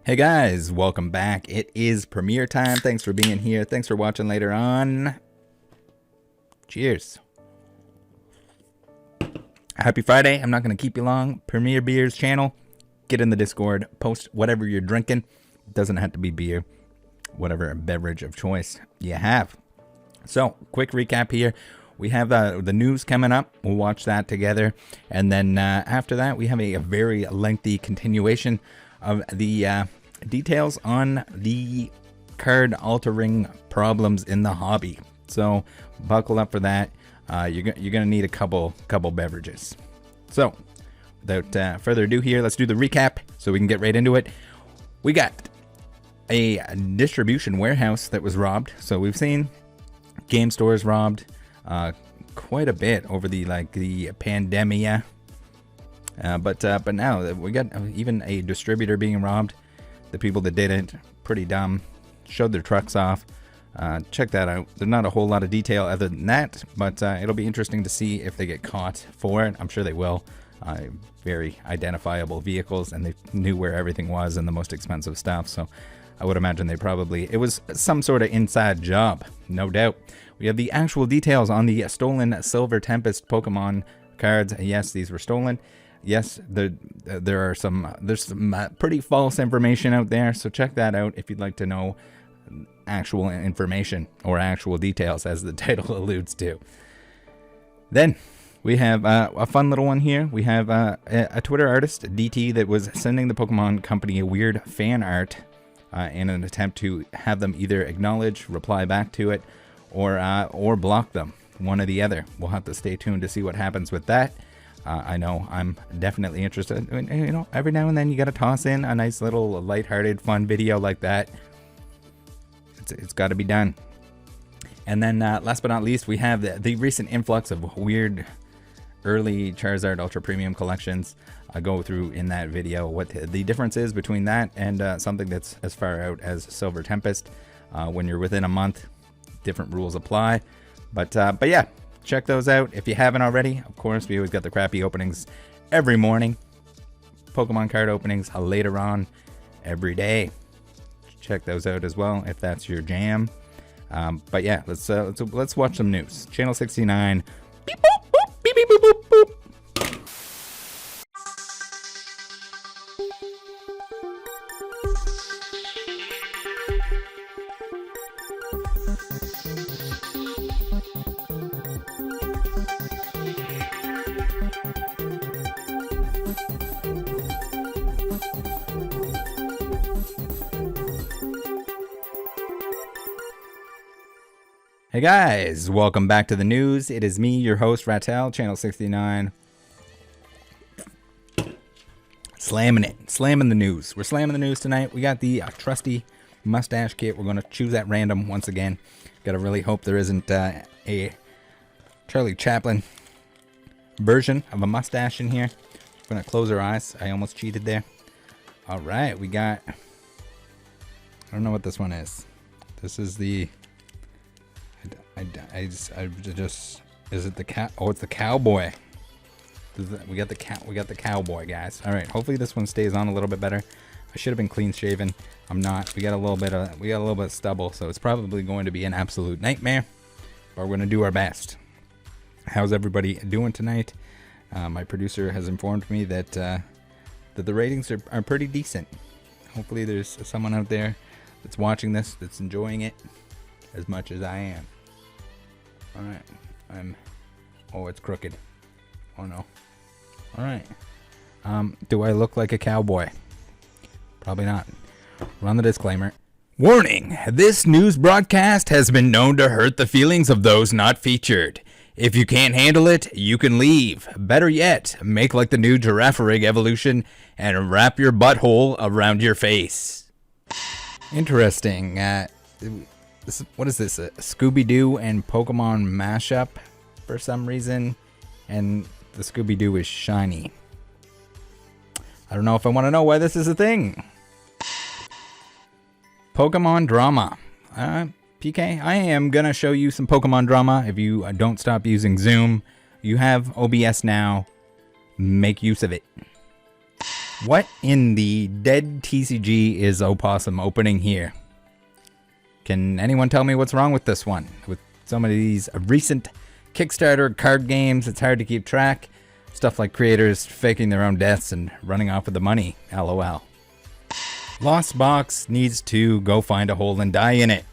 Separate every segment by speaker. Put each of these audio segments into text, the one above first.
Speaker 1: Hey guys, welcome back. It is premiere time. Thanks for being here. Thanks for watching later on. Cheers. Happy Friday. I'm not going to keep you long. Premiere Beers channel. Get in the Discord. Post whatever you're drinking. It doesn't have to be beer. Whatever beverage of choice you have. So, quick recap here. We have the news coming up. We'll watch that together. And then after that, we have a very lengthy continuation of the details on the card altering problems in the hobby. So buckle up for that. You're gonna need a couple beverages. So without further ado here, let's do the recap so we can get right into it. We got a distribution warehouse that was robbed. So we've seen game stores robbed quite a bit over the pandemia. But now we got even a distributor being robbed. The people that did it, pretty dumb, showed their trucks off. Check that out. There's not a whole lot of detail other than that, but it'll be interesting to see if they get caught for it. I'm sure they will. Very identifiable vehicles, and they knew where everything was and the most expensive stuff. So I would imagine it was some sort of inside job, no doubt. We have the actual details on the stolen Silver Tempest Pokemon cards. Yes, these were stolen. Yes, there's some pretty false information out there, so check that out if you'd like to know actual information or actual details, as the title alludes to. Then we have a fun little one here. We have a Twitter artist, DT, that was sending the Pokemon Company a weird fan art in an attempt to have them either acknowledge, reply back to it, or block them. One or the other. We'll have to stay tuned to see what happens with that. I know I'm definitely interested. You know, every now and then you got to toss in a nice little lighthearted, fun video like that. It's got to be done. And then last but not least, we have the recent influx of weird early Charizard Ultra Premium collections. I go through in that video what the difference is between that and something that's as far out as Silver Tempest. When you're within a month, different rules apply. But yeah. Check those out if you haven't already. Of course, we always got the crappy openings every morning. Pokemon card openings later on every day. Check those out as well if that's your jam. But yeah, let's watch some news. Channel 69. Beep boop boop beep beep boop boop boop. Hey guys, welcome back to the news. It is me, your host, Rattel, Channel 69. Slamming the news. We're slamming the news tonight. We got the trusty mustache kit. We're going to choose at random once again. Got to really hope there isn't a Charlie Chaplin version of a mustache in here. We're going to close our eyes. I almost cheated there. All right, we got... I don't know what this one is. This is the... is it the cow? Oh, it's the cowboy. We got the cowboy, guys. All right, hopefully this one stays on a little bit better. I should have been clean shaven. I'm not. We got a little bit of stubble, so it's probably going to be an absolute nightmare. But we're gonna do our best. How's everybody doing tonight? My producer has informed me that the ratings are pretty decent. Hopefully there's someone out there that's watching this that's enjoying it as much as I am. All right, oh, it's crooked. Oh no. All right. Do I look like a cowboy? Probably not. Run the disclaimer. Warning! This news broadcast has been known to hurt the feelings of those not featured. If you can't handle it, you can leave. Better yet, make like the new Girafarig evolution and wrap your butthole around your face. Interesting. What is this? A Scooby-Doo and Pokemon mashup for some reason, and the Scooby-Doo is shiny. I don't know if I want to know why this is a thing. Pokemon drama. PK, I am gonna show you some Pokemon drama if you don't stop using Zoom. You have OBS now. Make use of it. What in the dead TCG is Opossum opening here? Can anyone tell me what's wrong with this one? With some of these recent Kickstarter card games, it's hard to keep track. Stuff like creators faking their own deaths and running off with the money. LOL. Lost Box needs to go find a hole and die in it.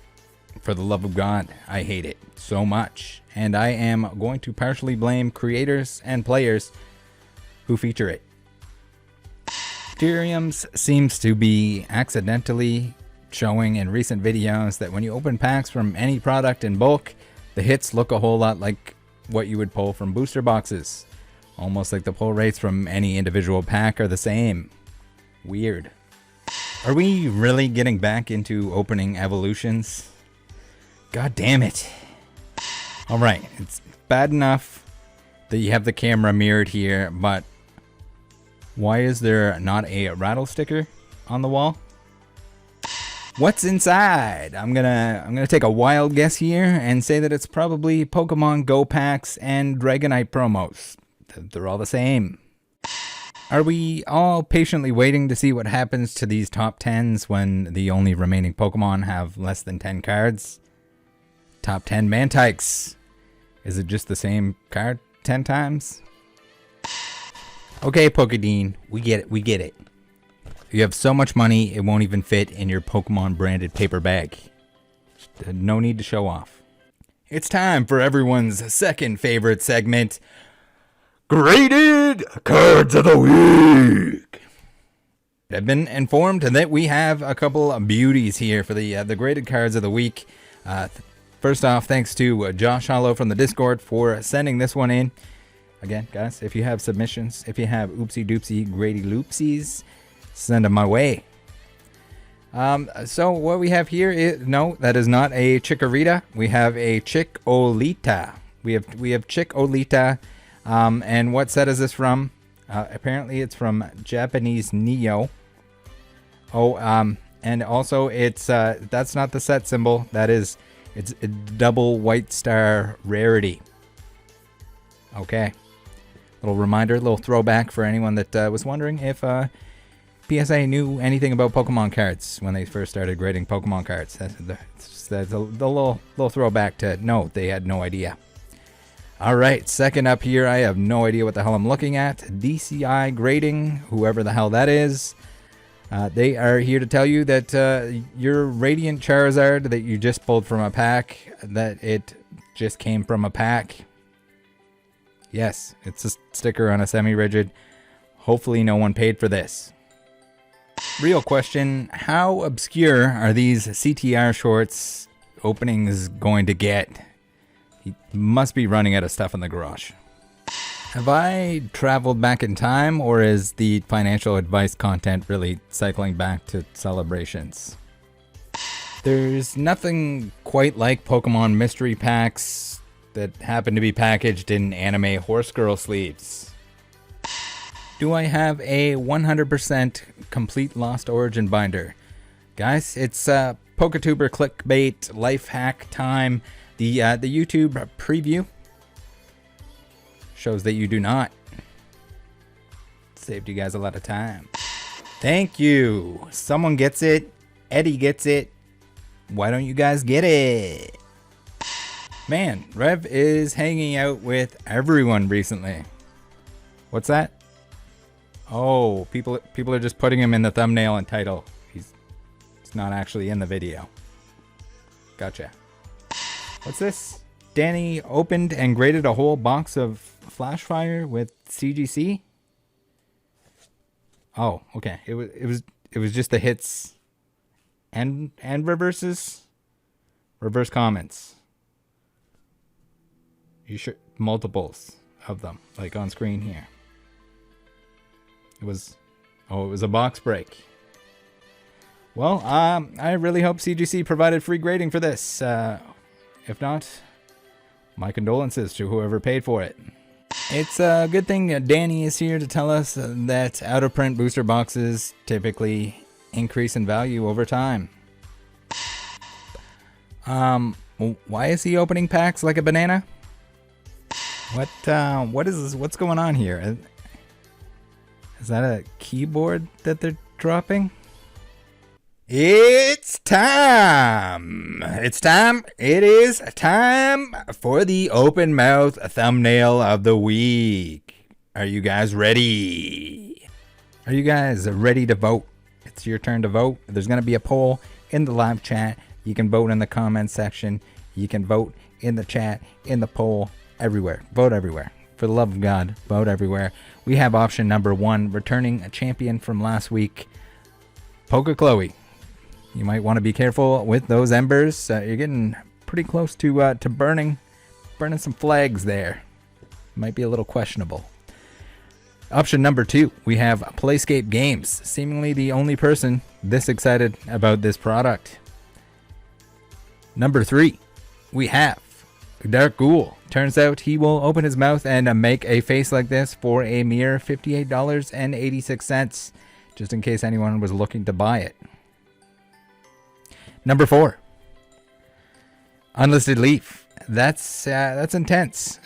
Speaker 1: For the love of God, I hate it so much. And I am going to partially blame creators and players who feature it. Ethereum's seems to be accidentally showing in recent videos that when you open packs from any product in bulk, the hits look a whole lot like what you would pull from booster boxes. Almost like the pull rates from any individual pack are the same. Weird. Are we really getting back into opening evolutions? God damn it. Alright, it's bad enough that you have the camera mirrored here, but why is there not a rattle sticker on the wall? What's inside? I'm gonna take a wild guess here and say that it's probably Pokemon Go packs and Dragonite promos. They're all the same. Are we all patiently waiting to see what happens to these top 10s when the only remaining Pokemon have less than 10 cards? Top 10 Mantikes. Is it just the same card 10 times? Okay, Pokédean, we get it. You have so much money, it won't even fit in your Pokemon branded paper bag. No need to show off. It's time for everyone's second favorite segment, Graded Cards of the Week. I've been informed that we have a couple of beauties here for the graded cards of the week. First off, thanks to Josh Hollow from the Discord for sending this one in. Again, guys, if you have submissions, if you have oopsie doopsie grady loopsies, send them my way. So what we have here is, no, that is not a Chikorita. We have a Chick-O-Lita. We have Chick-O-Lita. And what set is this from? Apparently it's from Japanese Neo. And also it's that's not the set symbol. It's a double white star rarity. Okay. Little reminder, little throwback for anyone that was wondering if PSA knew anything about Pokemon cards when they first started grading Pokemon cards. That's the little throwback to no, they had no idea. Alright, second up here, I have no idea what the hell I'm looking at. DCI Grading, whoever the hell that is. They are here to tell you that your Radiant Charizard that you just pulled from a pack, that it just came from a pack. Yes, it's a sticker on a semi-rigid. Hopefully no one paid for this. Real question, how obscure are these CTR shorts openings going to get? He must be running out of stuff in the garage. Have I traveled back in time, or is the financial advice content really cycling back to celebrations? There's nothing quite like Pokemon mystery packs that happen to be packaged in anime horse girl sleeves. Do I have a 100% complete Lost Origin binder? Guys, it's PokeTuber clickbait life hack time. The YouTube preview shows that you do not. Saved you guys a lot of time. Thank you. Someone gets it. Eddie gets it. Why don't you guys get it? Man, Rev is hanging out with everyone recently. What's that? Oh, people are just putting him in the thumbnail and title. He's not actually in the video. Gotcha. What's this? Danny opened and graded a whole box of Flashfire with CGC. Oh, okay. It was just the hits and reverses. Reverse comments. You sure? Multiples of them, like on screen here. It was a box break. Well, I really hope CGC provided free grading for this. If not, my condolences to whoever paid for it. It's a good thing Danny is here to tell us that out-of-print booster boxes typically increase in value over time. Why is he opening packs like a banana? What's going on here? Is that a keyboard that they're dropping? It's time! It's time! It is time for the open mouth thumbnail of the week. Are you guys ready? Are you guys ready to vote? It's your turn to vote. There's going to be a poll in the live chat. You can vote in the comments section. You can vote in the chat, in the poll, everywhere. Vote everywhere. For the love of God, vote everywhere. We have option number 1, returning a champion from last week, Poke Chloe. You might want to be careful with those embers. You're getting pretty close to burning some flags there. Might be a little questionable. Option number 2, we have Playscape Games, seemingly the only person this excited about this product. Number 3, we have Dark Ghoul. Turns out he will open his mouth and make a face like this for a mere $58.86, just in case anyone was looking to buy it. Number 4, Unlisted Leaf. That's intense.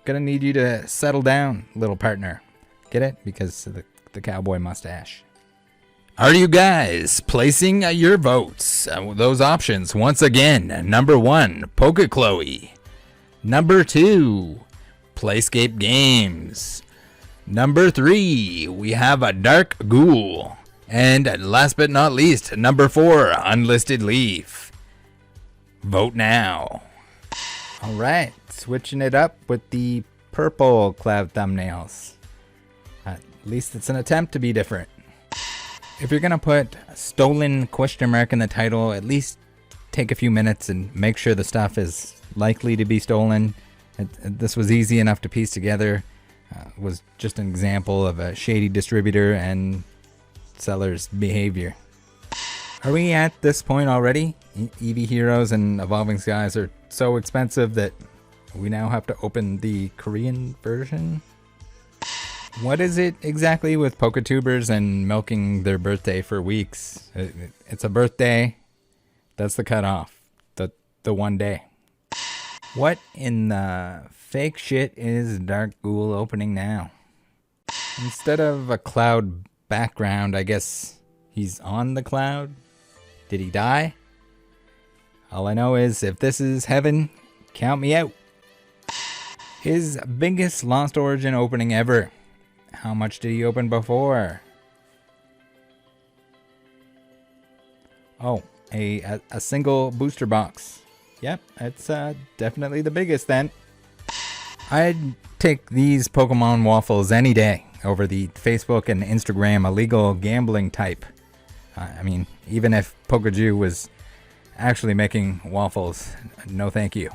Speaker 1: Gonna need you to settle down, little partner. Get it? Because of the cowboy mustache. Are you guys placing your votes? Those options once again. Number 1, Poke Chloe. Number 2, Playscape Games. Number 3, we have a Dark Ghoul. And last but not least, number 4, Unlisted Leaf. Vote now. All right, switching it up with the purple cloud thumbnails. At least it's an attempt to be different. If you're going to put stolen question mark in the title, at least take a few minutes and make sure the stuff is likely to be stolen. This was easy enough to piece together. Was just an example of a shady distributor and seller's behavior. Are we at this point already? EV Heroes and Evolving Skies are so expensive that we now have to open the Korean version? What is it exactly with PokeTubers and milking their birthday for weeks? It's a birthday. That's the cutoff. The one day. What in the fake shit is Dark Ghoul opening now? Instead of a cloud background, I guess he's on the cloud? Did he die? All I know is if this is heaven, count me out. His biggest Lost Origin opening ever. How much did he open before? Oh, a single booster box. Yep, it's definitely the biggest then. I'd take these Pokemon waffles any day over the Facebook and Instagram illegal gambling type. I mean, even if Pokeju was actually making waffles, no thank you.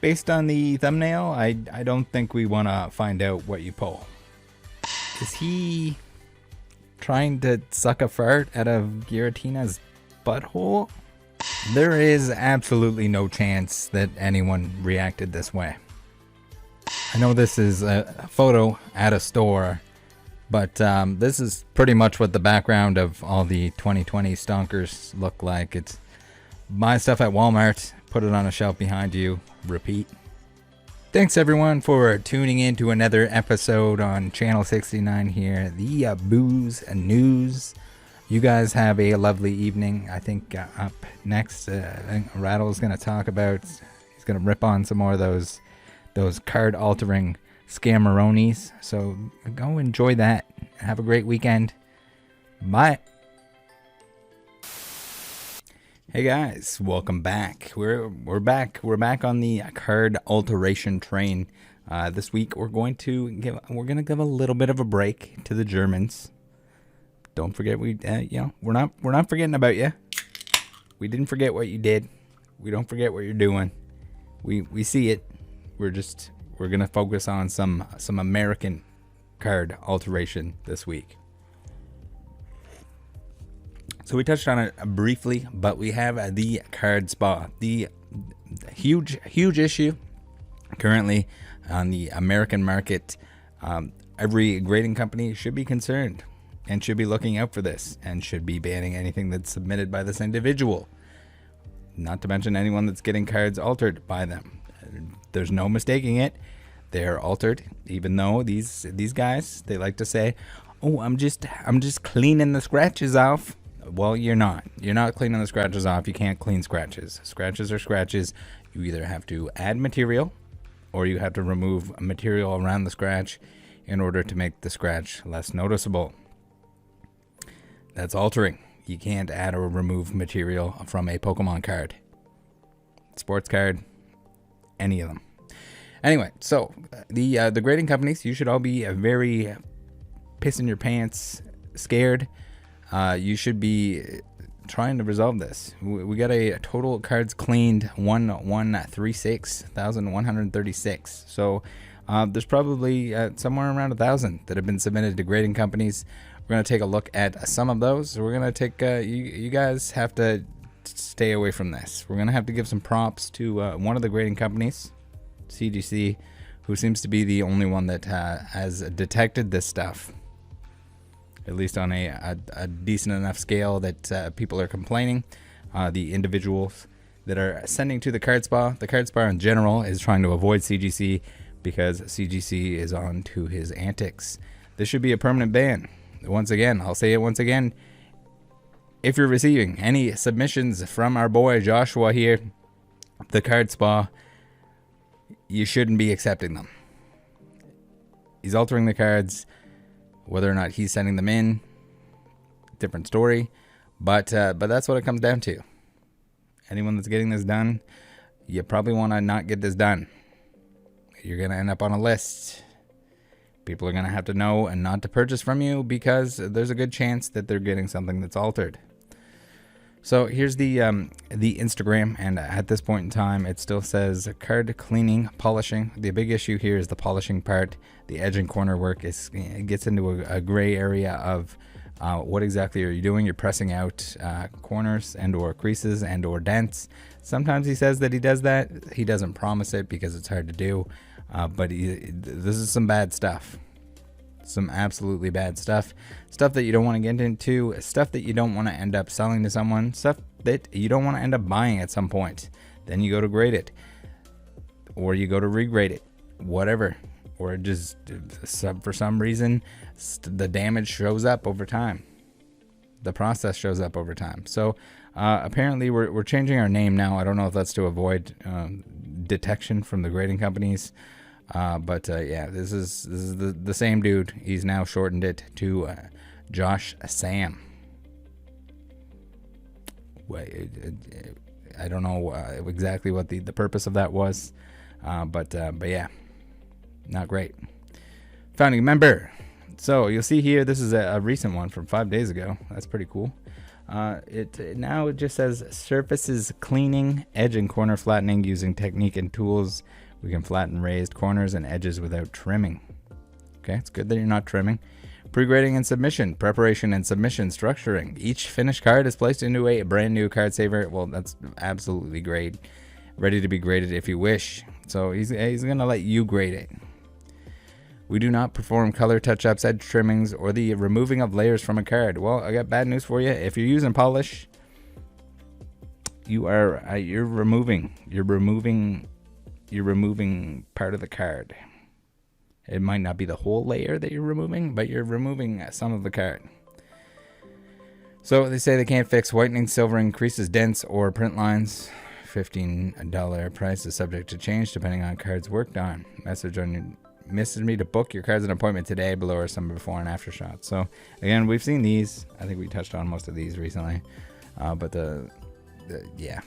Speaker 1: Based on the thumbnail, I don't think we want to find out what you pull. Is he trying to suck a fart out of Giratina's butthole? There is absolutely no chance that anyone reacted this way. I know this is a photo at a store, but this is pretty much what the background of all the 2020 stonkers look like. It's buy stuff at Walmart, put it on a shelf behind you, repeat. Thanks everyone for tuning in to another episode on Channel 69 here, the Booze News. You guys have a lovely evening. I think up next, I think Rattle's going to talk about, he's going to rip on some more of those card altering scammeronis. So go enjoy that. Have a great weekend. Bye. Hey guys, welcome back. We're back. We're back on the card alteration train. This week we're going to give a little bit of a break to the Germans. Don't forget we're not forgetting about you. We didn't forget what you did. We don't forget what you're doing. We see it. We're gonna focus on some American card alteration this week. So we touched on it briefly, but we have the card spa, the huge issue currently on the American market. Every grading company should be concerned and should be looking out for this and should be banning anything that's submitted by this individual. Not to mention anyone that's getting cards altered by them. There's no mistaking it. They're altered, even though these guys, they like to say, "Oh, I'm just cleaning the scratches off." Well, you're not. You're not cleaning the scratches off. You can't clean scratches. Scratches are scratches. You either have to add material, or you have to remove material around the scratch in order to make the scratch less noticeable. That's altering. You can't add or remove material from a Pokemon card, sports card, any of them. Anyway, so the grading companies, you should all be very pissing your pants, scared. You should be trying to resolve this. We got a total cards cleaned 136,136. So there's probably somewhere around 1,000 that have been submitted to grading companies. We're going to take a look at some of those. We're going to take, you guys have to stay away from this. We're going to have to give some props to one of the grading companies, CGC, who seems to be the only one that has detected this stuff, at least on a decent enough scale that people are complaining. The individuals that are sending to the card spa in general is trying to avoid CGC because CGC is on to his antics. This should be a permanent ban. Once again, I'll say it once again. If you're receiving any submissions from our boy Joshua here, the card spa, you shouldn't be accepting them. He's altering the cards. Whether or not he's sending them in, different story. But that's what it comes down to. Anyone that's getting this done, you probably want to not get this done. You're going to end up on a list. People are going to have to know and not to purchase from you because there's a good chance that they're getting something that's altered. So here's the Instagram, and at this point in time, it still says card cleaning, polishing. The big issue here is the polishing part. The edge and corner work it gets into a gray area of what exactly are you doing. You're pressing out corners and or creases and or dents. Sometimes he says that he does that. He doesn't promise it because it's hard to do. But this is some bad stuff. Some absolutely bad stuff. Stuff that you don't want to get into. Stuff that you don't want to end up selling to someone. Stuff that you don't want to end up buying at some point. Then you go to grade it. Or you go to regrade it. Whatever. Or just for some reason, the damage shows up over time. The process shows up over time. So apparently we're changing our name now. I don't know if that's to avoid detection from the grading companies. But yeah, this is the same dude. He's now shortened it to Josh Sam. I don't know exactly what the purpose of that was, but yeah, not great. Founding member. So you'll see here, this is a recent one from 5 days ago. That's pretty cool. Now it just says surfaces cleaning, edge and corner flattening using technique and tools. We can flatten raised corners and edges without trimming. Okay, it's good that you're not trimming. Pre-grading and submission, preparation and submission structuring. Each finished card is placed into a brand new card saver. Well, that's absolutely great. Ready to be graded if you wish. So he's going to let you grade it. We do not perform color touch-ups, edge trimmings, or the removing of layers from a card. Well, I got bad news for you. If you're using polish, you're removing part of the card. It might not be the whole layer that you're removing, but you're removing some of the card. So they say they can't fix whitening, silvering, creases, dents, or print lines. $15 price is subject to change depending on cards worked on. Message me to book your cards an appointment today. Below are some before and after shots. So again, we've seen these. I think we touched on most of these recently. But yeah,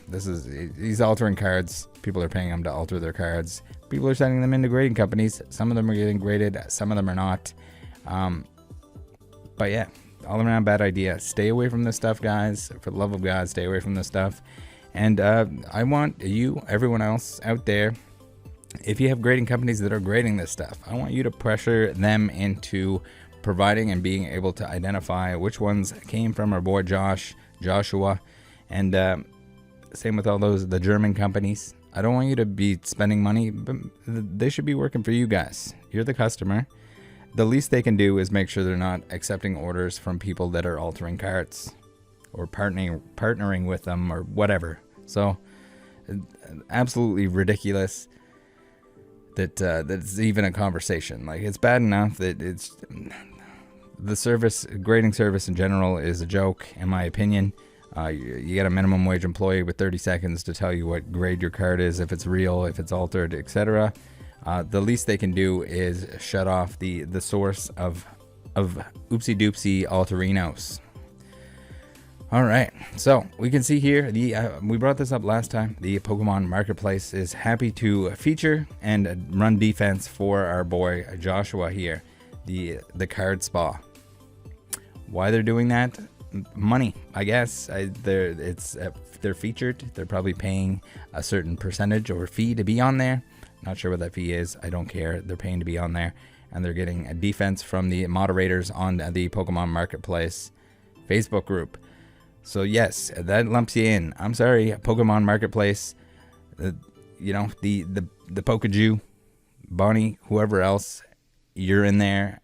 Speaker 1: he's altering cards. People are paying him to alter their cards. People are sending them into grading companies. Some of them are getting graded, some of them are not. But yeah, all around bad idea. Stay away from this stuff, guys. For the love of God, stay away from this stuff. And I want you, everyone else out there, if you have grading companies that are grading this stuff, I want you to pressure them into providing and being able to identify which ones came from our boy Joshua. And same with all the German companies. I don't want you to be spending money, but they should be working for you guys. You're the customer. The least they can do is make sure they're not accepting orders from people that are altering cards or partnering with them or whatever. So absolutely ridiculous. that's even a conversation. Like, it's bad enough that it's the service, grading service in general is a joke, in my opinion. You get a minimum wage employee with 30 seconds to tell you what grade your card is, if it's real, if it's altered, etc. The least they can do is shut off the source of oopsie doopsie alterinos. All right, so we can see here, we brought this up last time. The Pokemon Marketplace is happy to feature and run defense for our boy Joshua here, the card spa. Why they're doing that? Money, I guess. They're featured. They're probably paying a certain percentage or fee to be on there. Not sure what that fee is. I don't care. They're paying to be on there, and they're getting a defense from the moderators on the Pokemon Marketplace Facebook group. So yes, that lumps you in. I'm sorry, Pokemon Marketplace. You know, the Pokaju, Bonnie, whoever else, you're in there.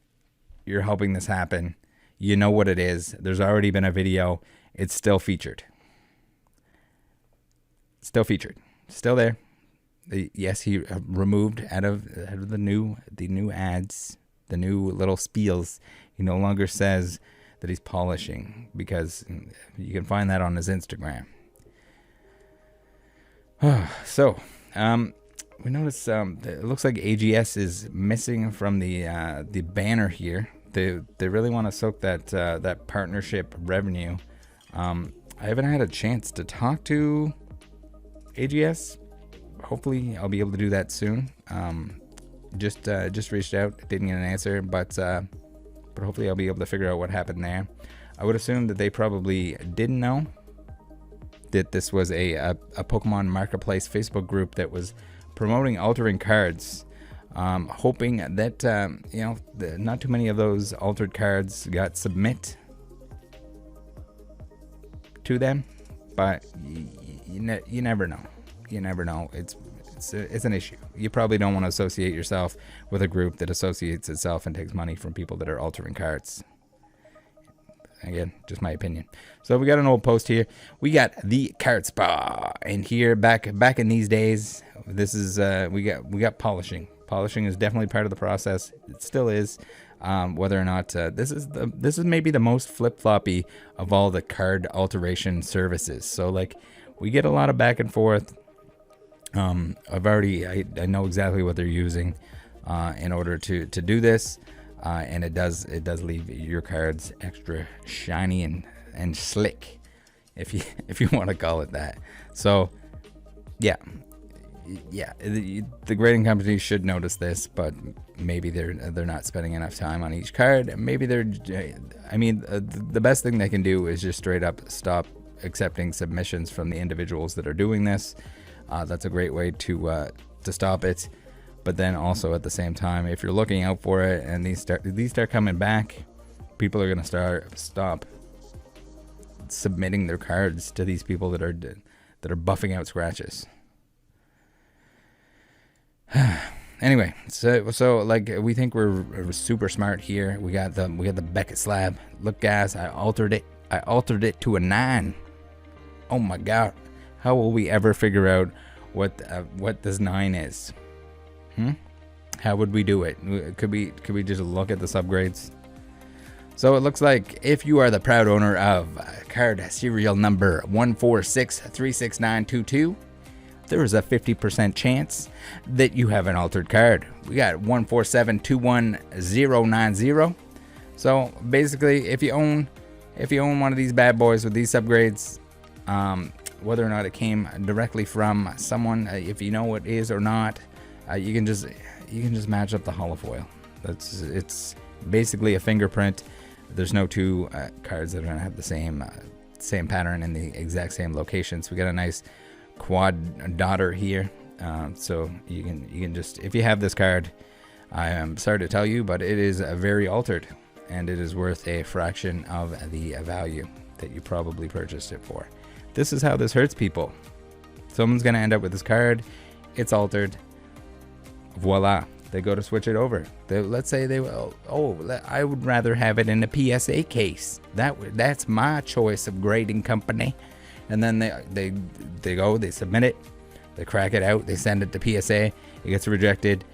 Speaker 1: You're helping this happen. You know what it is. There's already been a video. It's still featured. Still featured. Still there. Yes, he removed out of the new ads, the new little spiels. He no longer says that he's polishing, because you can find that on his Instagram. So, we notice it looks like AGS is missing from the banner here. They really want to soak that partnership revenue. I haven't had a chance to talk to AGS. Hopefully, I'll be able to do that soon. Just reached out, didn't get an answer, but hopefully I'll be able to figure out what happened there. I would assume that they probably didn't know that this was a Pokemon Marketplace Facebook group that was promoting altering cards, hoping that not too many of those altered cards got submit to them. But you never know. You never know. It's an issue. You probably don't want to associate yourself with a group that associates itself and takes money from people that are altering cards. Again, just my opinion. So we got an old post here. We got the card spa, and here back in these days, this is we got polishing. Polishing is definitely part of the process. It still is. Whether or not this is maybe the most flip-floppy of all the card alteration services. So like, we get a lot of back and forth. I know exactly what they're using in order to do this, and it does leave your cards extra shiny and slick, if you want to call it that. So yeah, the grading companies should notice this, but maybe they're not spending enough time on each card. Maybe the best thing they can do is just straight up stop accepting submissions from the individuals that are doing this. That's a great way to stop it. But then also at the same time, if you're looking out for it and these start coming back, people are gonna stop submitting their cards to these people that are buffing out scratches. Anyway, so like, we think we're super smart here. We got the Beckett slab. Look, guys, I altered it to a 9. Oh my god. How will we ever figure out what this 9 is? How would we do it? Could we just look at the subgrades? So it looks like if you are the proud owner of card serial number 146-36922, there is a 50% chance that you have an altered card. We got 147-21090. So basically, if you own one of these bad boys with these subgrades, whether or not it came directly from someone, if you know what it is or not, you can just match up the holofoil. It's basically a fingerprint. There's no two cards that are gonna have the same pattern in the exact same location. So we got a nice quad daughter here. So you can just, if you have this card, I am sorry to tell you, but it is very altered, and it is worth a fraction of the value that you probably purchased it for. This is how this hurts people. Someone's gonna end up with this card, it's altered, voila, they go to switch it over. Let's say they will, I would rather have it in a PSA case. That's my choice of grading company. And then they go, they submit it, they crack it out, they send it to PSA, it gets rejected,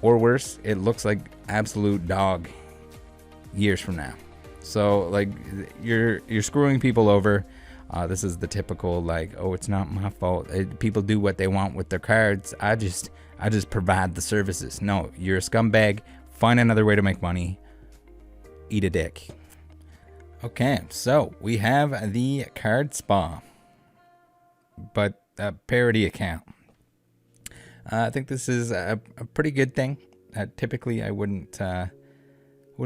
Speaker 1: or worse, it looks like absolute dog years from now. So like you're screwing people over. This is the typical like, oh, it's not my fault. People do what they want with their cards. I just provide the services. No, you're a scumbag. Find another way to make money. Eat a dick. Okay, so we have the card spa, but a parody account. I think this is a pretty good thing. Typically, I wouldn't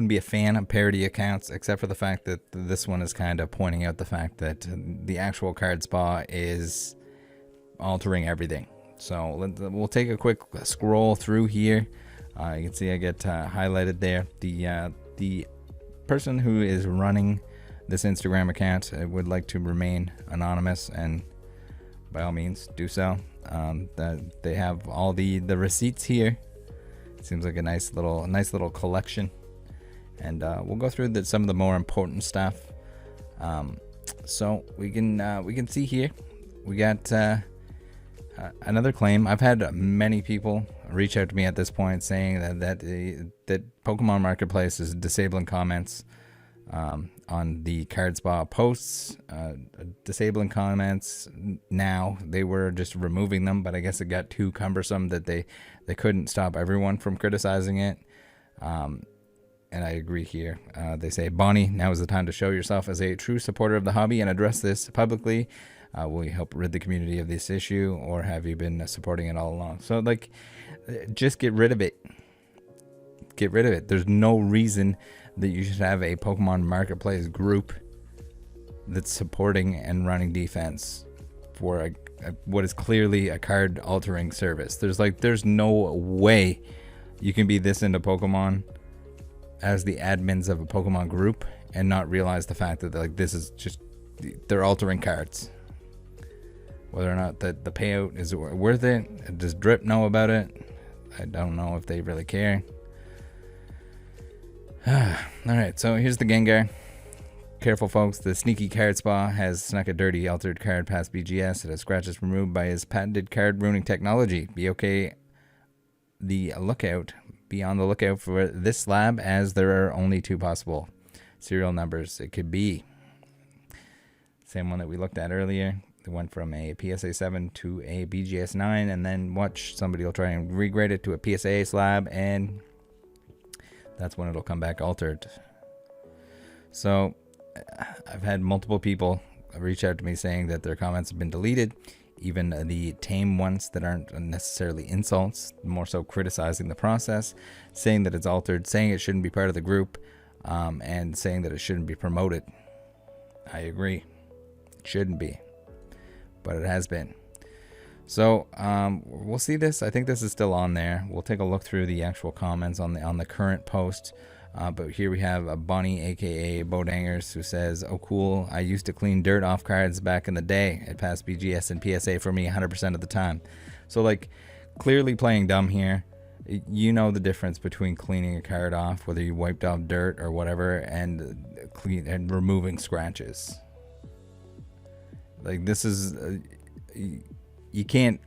Speaker 1: be a fan of parody accounts, except for the fact that this one is kind of pointing out the fact that the actual card spa is altering everything. So we'll take a quick scroll through here. You can see I get highlighted there. The person who is running this Instagram account would like to remain anonymous, and by all means do so. They have all the receipts here. Seems like a nice little collection, and we'll go through some of the more important stuff. So we can see here we got another claim. I've had many people reach out to me at this point saying that Pokemon Marketplace is disabling comments on the card spa posts, disabling comments. Now they were just removing them, but I guess it got too cumbersome that they couldn't stop everyone from criticizing it. And I agree here. They say, Bonnie, now is the time to show yourself as a true supporter of the hobby and address this publicly. Will you help rid the community of this issue, or have you been supporting it all along? So like, just get rid of it. Get rid of it. There's no reason that you should have a Pokemon Marketplace group that's supporting and running defense for what is clearly a card altering service. There's no way you can be this into Pokemon as the admins of a Pokemon group and not realize the fact that like this is just, they're altering cards. Whether or not the payout is worth it, does Drip know about it? I don't know if they really care. Alright, so here's the Gengar. Careful, folks. The sneaky card spa has snuck a dirty altered card past BGS. It has scratches removed by his patented card ruining technology. Be on the lookout for this slab, as there are only 2 possible serial numbers it could be. Same one that we looked at earlier. It went from a PSA 7 to a BGS 9, and then watch, somebody will try and regrade it to a PSA slab, and that's when it'll come back altered. So I've had multiple people reach out to me saying that their comments have been deleted, even the tame ones that aren't necessarily insults, more so criticizing the process, saying that it's altered, saying it shouldn't be part of the group, and saying that it shouldn't be promoted. I agree. It shouldn't be, but it has been. So we'll see this. I think this is still on there. We'll take a look through the actual comments on the current post. But here we have a Bonnie, aka Bodangers, who says, "Oh cool, I used to clean dirt off cards back in the day. It passed BGS and PSA for me 100% of the time." So like, clearly playing dumb here. You know the difference between cleaning a card off, whether you wiped off dirt or whatever, and removing scratches. Like, this is you can't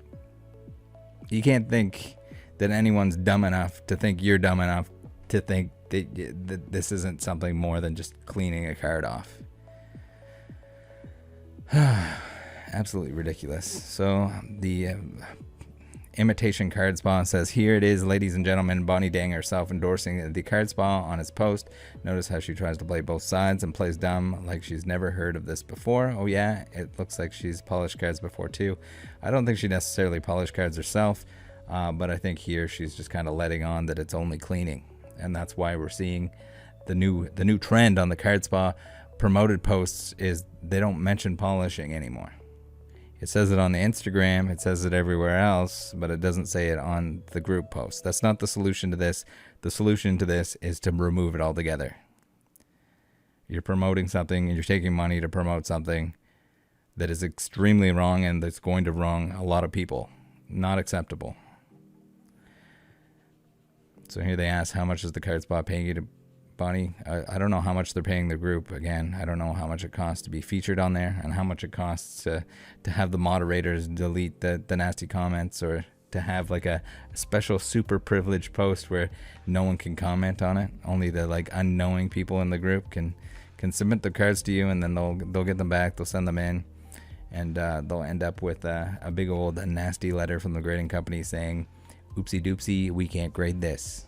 Speaker 1: think that anyone's dumb enough to think you're dumb enough to think that this isn't something more than just cleaning a card off. Absolutely ridiculous. So the imitation card spa says, "Here it is, ladies and gentlemen, Bonnie Dang herself endorsing the card spa on his post. Notice how she tries to play both sides and plays dumb like she's never heard of this before. Oh yeah, it looks like she's polished cards before too." I don't think she necessarily polished cards herself, but I think here she's just kind of letting on that it's only cleaning, and that's why we're seeing the new trend on the card spa promoted posts is they don't mention polishing anymore. It says it on the Instagram, it says it everywhere else, but it doesn't say it on the group post. That's not the solution to this. The solution to this is to remove it altogether. You're promoting something, and you're taking money to promote something that is extremely wrong and that's going to wrong a lot of people. Not acceptable. So here they ask, how much is the card spa paying you to Bonnie? I don't know how much they're paying the group. Again, I don't know how much it costs to be featured on there and how much it costs to have the moderators delete the nasty comments or to have like a special super privileged post where no one can comment on it. Only the like unknowing people in the group can submit their cards to you, and then they'll get them back. They'll send them in, and they'll end up with a big old nasty letter from the grading company saying, "Oopsie doopsie, we can't grade this."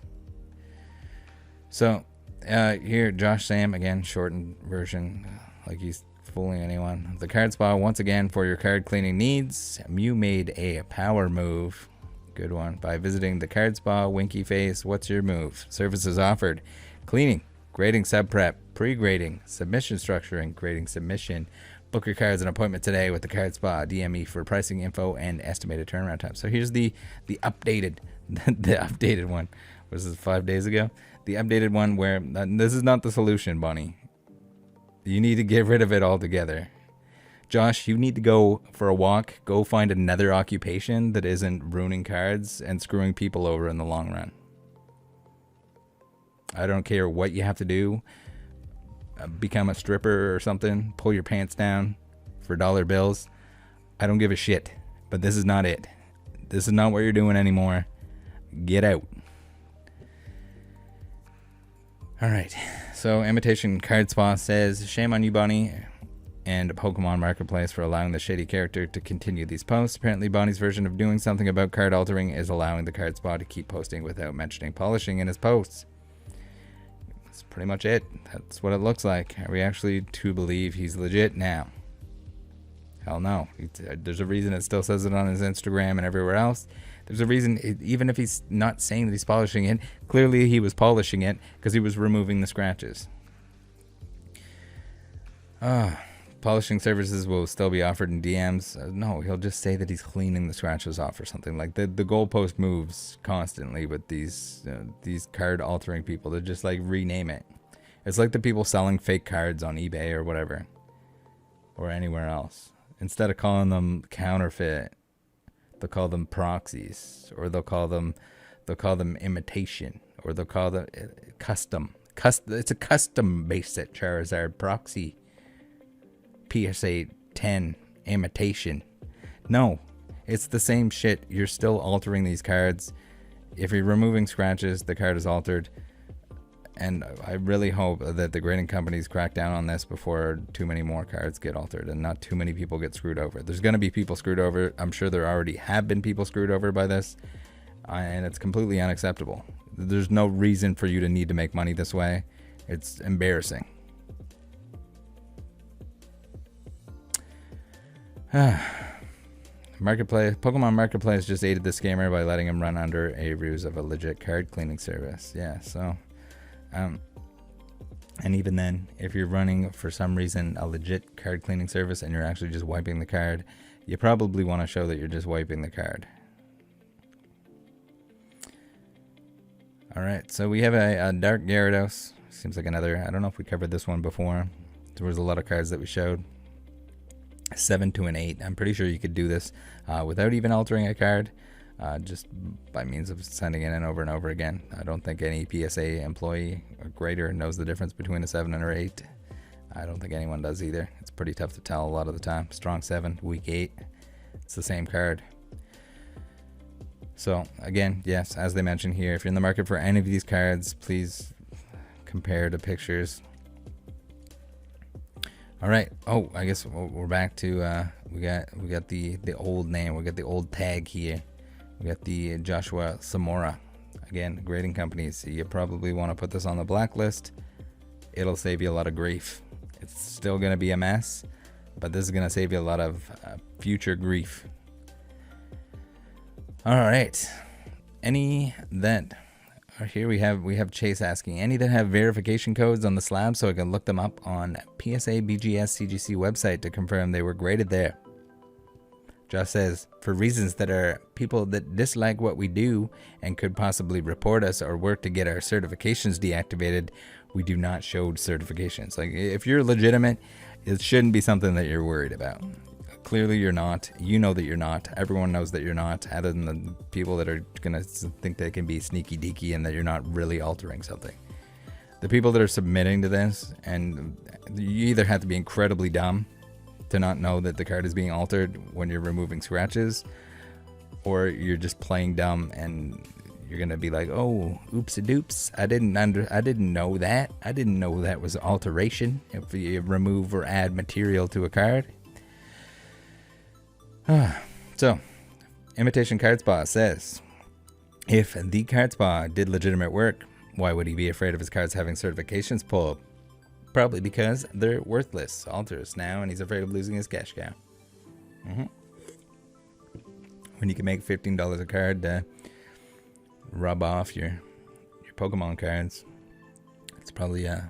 Speaker 1: So here, Josh Sam again, shortened version, like he's fooling anyone. The Card Spa once again for your card cleaning needs. Mew made a power move. Good one. By visiting the Card Spa, winky face, what's your move? Services offered: cleaning, grading sub prep, pre-grading, submission structuring, grading submission. Book your cards an appointment today with the Card Spa. DM me for pricing info and estimated turnaround time. So here's the updated the updated one. Was this 5 days ago? The updated one where this is not the solution, Bonnie. You need to get rid of it altogether. Josh, you need to go for a walk. Go find another occupation that isn't ruining cards and screwing people over in the long run. I don't care what you have to do. Become a stripper or something. Pull your pants down for dollar bills. I don't give a shit. But this is not it. This is not what you're doing anymore. Get out. Alright. So, Imitation Card Spa says, shame on you, Bonnie, and Pokemon Marketplace for allowing the shady character to continue these posts. Apparently, Bonnie's version of doing something about card altering is allowing the Card Spa to keep posting without mentioning polishing in his posts. That's pretty much it. That's what it looks like. Are we actually to believe he's legit now? Hell no. There's a reason it still says it on his Instagram and everywhere else. There's a reason, even if he's not saying that he's polishing it, clearly he was polishing it because he was removing the scratches. Polishing services will still be offered in DMs. No, he'll just say that he's cleaning the scratches off or something. Like the goalpost moves constantly with these card altering people. They just like rename it. It's like the people selling fake cards on eBay or whatever, or anywhere else. Instead of calling them counterfeit, they'll call them proxies, or they'll call them imitation, or they'll call them custom. It's a custom base set Charizard proxy. PSA 10 imitation. No, it's the same shit. You're still altering these cards. If you're removing scratches, the card is altered. And I really hope that the grading companies crack down on this before too many more cards get altered and not too many people get screwed over. There's going to be people screwed over. I'm sure there already have been people screwed over by this. And it's completely unacceptable. There's no reason for you to need to make money this way. It's embarrassing. Pokemon Marketplace just aided the scammer by letting him run under a ruse of a legit card cleaning service. Yeah, so... and even then, if you're running for some reason a legit card cleaning service and you're actually just wiping the card, you probably want to show that you're just wiping the card. Alright, so we have a Dark Gyarados. Seems like another, I don't know if we covered this one before. There was a lot of cards that we showed. 7 to an 8. I'm pretty sure you could do this without even altering a card. Just by means of sending it in over and over again. I don't think any PSA employee or grader knows the difference between a 7 and an 8. I don't think anyone does either. It's pretty tough to tell a lot of the time. Strong 7, weak 8. It's the same card. So again, yes, as they mentioned here, if you're in the market for any of these cards, please compare the pictures. All right. Oh, I guess we're back to we got the old name. We got the old tag here. We got the Joshua Samora. Again, grading companies. You probably want to put this on the blacklist. It'll save you a lot of grief. It's still going to be a mess, but this is going to save you a lot of future grief. All right. Any that... Here we have Chase asking, any that have verification codes on the slab so I can look them up on PSA BGS CGC website to confirm they were graded there. Josh says, for reasons that are people that dislike what we do and could possibly report us or work to get our certifications deactivated, we do not show certifications. Like, if you're legitimate, it shouldn't be something that you're worried about. Clearly you're not. You know that you're not. Everyone knows that you're not, other than the people that are going to think they can be sneaky deaky and that you're not really altering something. The people that are submitting to this, and you either have to be incredibly dumb to not know that the card is being altered when you're removing scratches, or you're just playing dumb and you're gonna be like, oh, oops-a-doops, I didn't know that. I didn't know that was alteration if you remove or add material to a card. So, Imitation Card Spa says, if the Card Spa did legitimate work, why would he be afraid of his cards having certifications pulled? Probably because they're worthless alters now, and he's afraid of losing his cash cow. When you can make $15 a card to rub off your Pokemon cards, it's probably a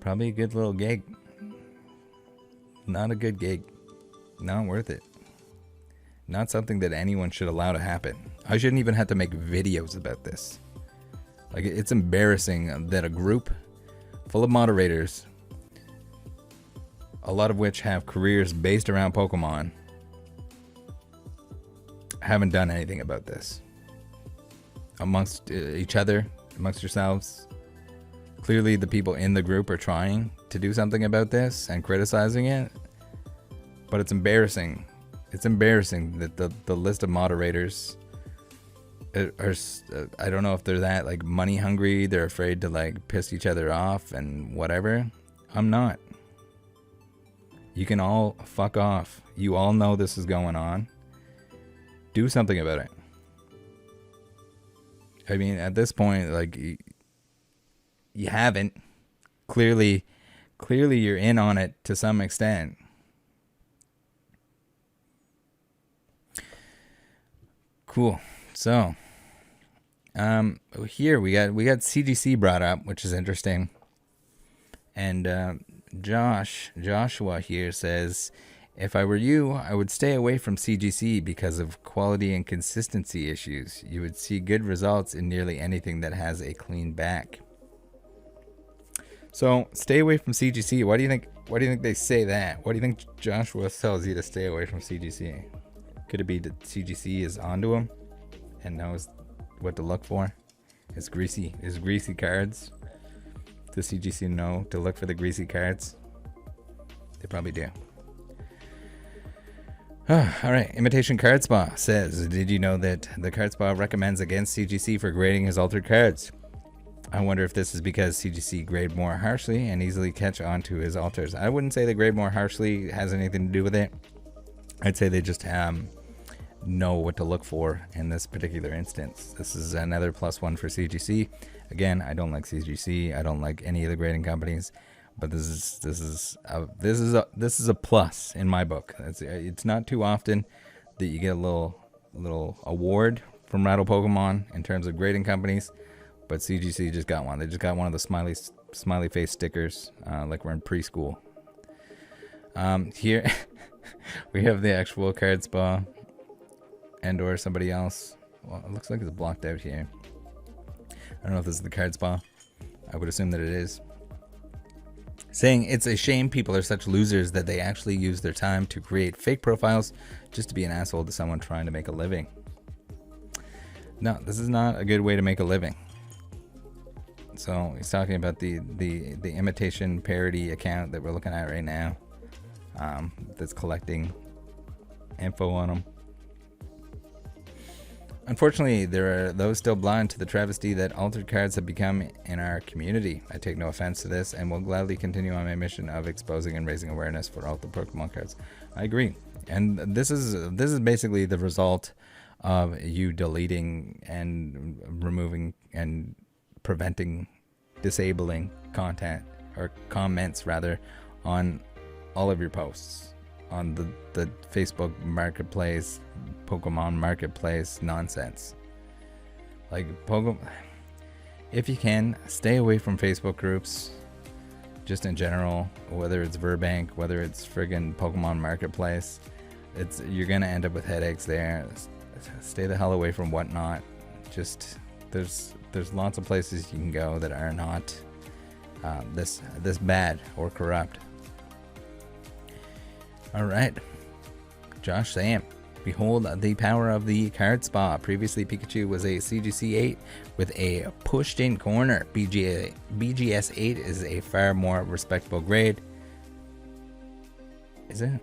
Speaker 1: good little gig. Not a good gig. Not worth it. Not something that anyone should allow to happen. I shouldn't even have to make videos about this. Like, it's embarrassing that a group full of moderators, a lot of which have careers based around Pokemon, haven't done anything about this. Amongst each other, amongst yourselves, clearly the people in the group are trying to do something about this and criticizing it, but it's embarrassing. It's embarrassing that the list of moderators are, I don't know if they're that like money hungry, they're afraid to like piss each other off and whatever. I'm not. You can all fuck off. You all know this is going on. Do something about it. I mean, at this point, like, you haven't. Clearly you're in on it to some extent. Cool. So, here we got CGC brought up, which is interesting. And Joshua here says, if I were you, I would stay away from CGC because of quality and consistency issues. You would see good results in nearly anything that has a clean back. So, stay away from CGC. Why do you think they say that? Why do you think Joshua tells you to stay away from CGC? Could it be that CGC is onto him and knows what to look for? His greasy cards. Does CGC know to look for the greasy cards? They probably do. Alright, Imitation Card Spa says, did you know that the Card Spa recommends against CGC for grading his altered cards? I wonder if this is because CGC grade more harshly and easily catch on to his alters. I wouldn't say they grade more harshly has anything to do with it. I'd say they just know what to look for in this particular instance. This is another +1 for CGC. Again, I don't like CGC. I don't like any of the grading companies, but this is a plus in my book. It's not too often that you get a little award from Rattle Pokemon in terms of grading companies, but CGC just got one. They just got one of the smiley face stickers, like we're in preschool. Here we have the actual Card Spa and or somebody else. Well, it looks like it's blocked out here. I don't know if this is the Card Spa. I would assume that it is. Saying it's a shame people are such losers that they actually use their time to create fake profiles just to be an asshole to someone trying to make a living. No, this is not a good way to make a living. So he's talking about the imitation parody account that we're looking at right now, that's collecting info on them. Unfortunately, there are those still blind to the travesty that altered cards have become in our community. I take no offense to this and will gladly continue on my mission of exposing and raising awareness for altered Pokemon cards. I agree. And this is basically the result of you deleting and removing and preventing, disabling content or comments rather on all of your posts on the Facebook Marketplace, Pokemon Marketplace nonsense. Like, if you can, stay away from Facebook groups, just in general, whether it's Verbank, whether it's friggin' Pokemon Marketplace. You're gonna end up with headaches there. Stay the hell away from whatnot. Just there's lots of places you can go that are not this bad or corrupt. All right, Josh Sam. Behold the power of the Card Spa. Previously, Pikachu was a CGC 8 with a pushed-in corner. BGS 8 is a far more respectable grade. Is it?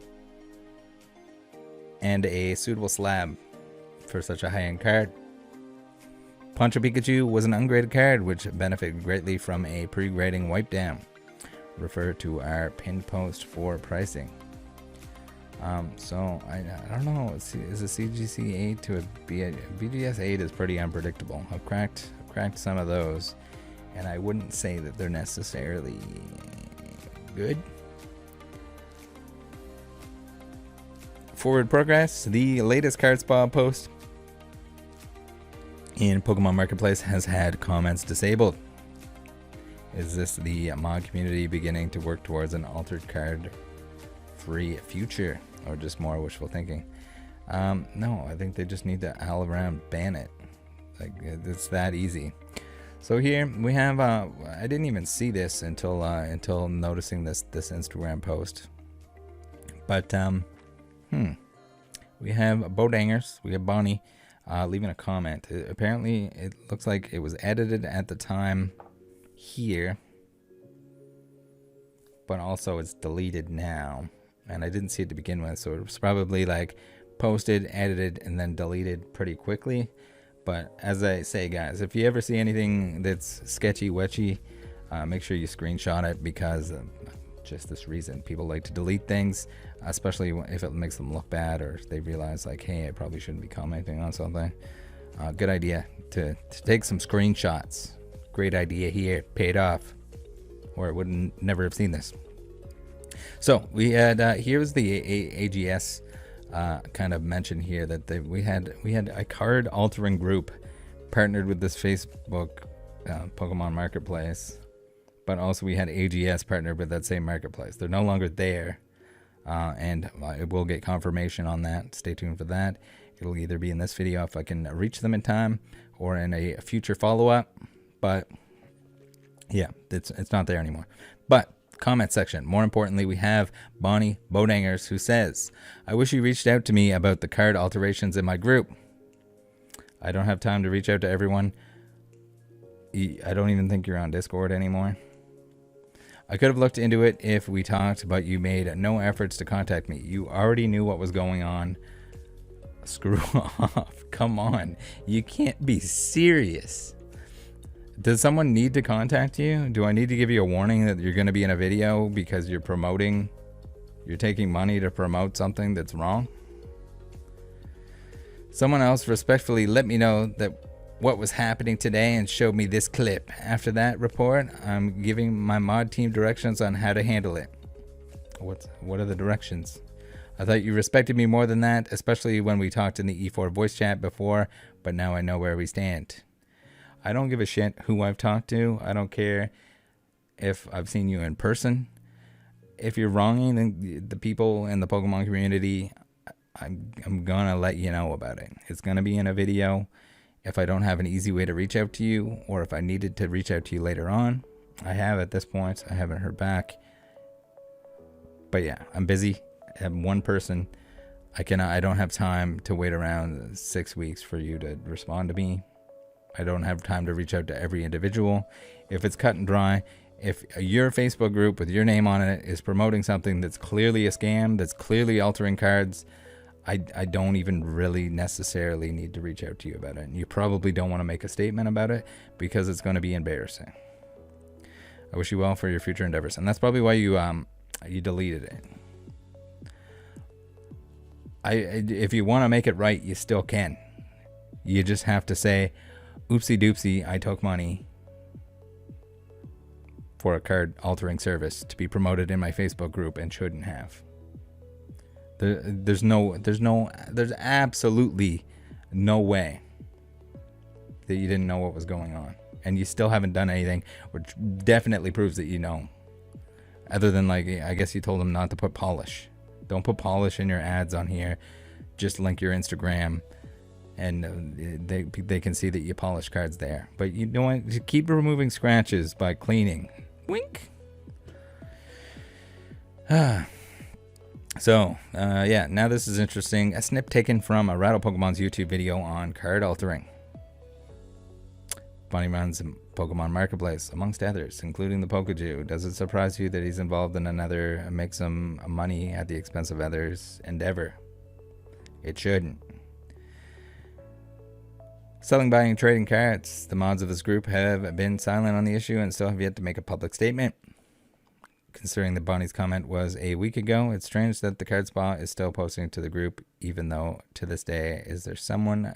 Speaker 1: And a suitable slab for such a high-end card. Poncho Pikachu was an ungraded card, which benefited greatly from a pre-grading wipe down. Refer to our pinned post for pricing. So I don't know. Is a CGC 8 to a BGS 8 is pretty unpredictable. I've cracked some of those, and I wouldn't say that they're necessarily good. Forward progress. The latest card spa post in Pokemon Marketplace has had comments disabled. Is this the mod community beginning to work towards an altered card free future, or just more wishful thinking? No, I think they just need to all around ban it. Like, it's that easy. So here we have I didn't even see this until noticing this Instagram post. But we have Bodangers, we have Bonnie leaving a comment. Apparently it looks like it was edited at the time here, but also it's deleted now, and I didn't see it to begin with, so it was probably like posted, edited, and then deleted pretty quickly. But as I say, guys, if you ever see anything that's sketchy wetchy, make sure you screenshot it, because just this reason people like to delete things, especially if it makes them look bad, or they realize like, hey, I probably shouldn't be commenting on something. Good idea to take some screenshots. Great idea here, paid off, or I wouldn't never have seen this. So we had here's the AGS kind of mention here that we had a card altering group partnered with this Facebook Pokemon Marketplace, but also we had AGS partnered with that same marketplace. They're no longer there, and we'll get confirmation on that. Stay tuned for that. It'll either be in this video if I can reach them in time, or in a future follow-up. But yeah, it's not there anymore. But comment section. More importantly, we have Bonnie Bodangers, who says, I wish you reached out to me about the card alterations in my group. I don't have time to reach out to everyone. I don't even think you're on Discord anymore. I could have looked into it if we talked, but you made no efforts to contact me. You already knew what was going on. Screw off. Come on. You can't be serious. Does someone need to contact you? Do I need to give you a warning that you're going to be in a video because you're taking money to promote something that's wrong? Someone else respectfully let me know that what was happening today and showed me this clip. After that report, I'm giving my mod team directions on how to handle it. What are the directions? I thought you respected me more than that, especially when we talked in the E4 voice chat before, but now I know where we stand. I don't give a shit who I've talked to. I don't care if I've seen you in person. If you're wronging the people in the Pokemon community, I'm gonna let you know about it. It's gonna be in a video. If I don't have an easy way to reach out to you, or if I needed to reach out to you later on, I have at this point. I haven't heard back. But yeah, I'm busy. I'm one person. I don't have time to wait around 6 weeks for you to respond to me. I don't have time to reach out to every individual. If it's cut and dry, if your Facebook group with your name on it is promoting something that's clearly a scam, that's clearly altering cards, I don't even really necessarily need to reach out to you about it. And you probably don't want to make a statement about it, because it's going to be embarrassing. I wish you well for your future endeavors. And that's probably why you deleted it. If you want to make it right, you still can. You just have to say, oopsie doopsie, I took money for a card altering service to be promoted in my Facebook group and shouldn't have. There's absolutely no way that you didn't know what was going on, and you still haven't done anything, which definitely proves that you know. Other than, like, I guess you told them not to put polish. Don't put polish in your ads on here. Just link your Instagram, and they can see that you polish cards there. But you know what? Just keep removing scratches by cleaning. Wink. So, yeah, now this is interesting. A snip taken from a Rattle Pokemon's YouTube video on card altering. Bonnie runs Pokemon Marketplace, amongst others, including the Pokejoo. Does it surprise you that he's involved in another make some money at the expense of others endeavor? It shouldn't. Selling, buying, and trading cards. The mods of this group have been silent on the issue and still have yet to make a public statement. Considering that Bonnie's comment was a week ago, it's strange that the card spa is still posting to the group, even though to this day, is there some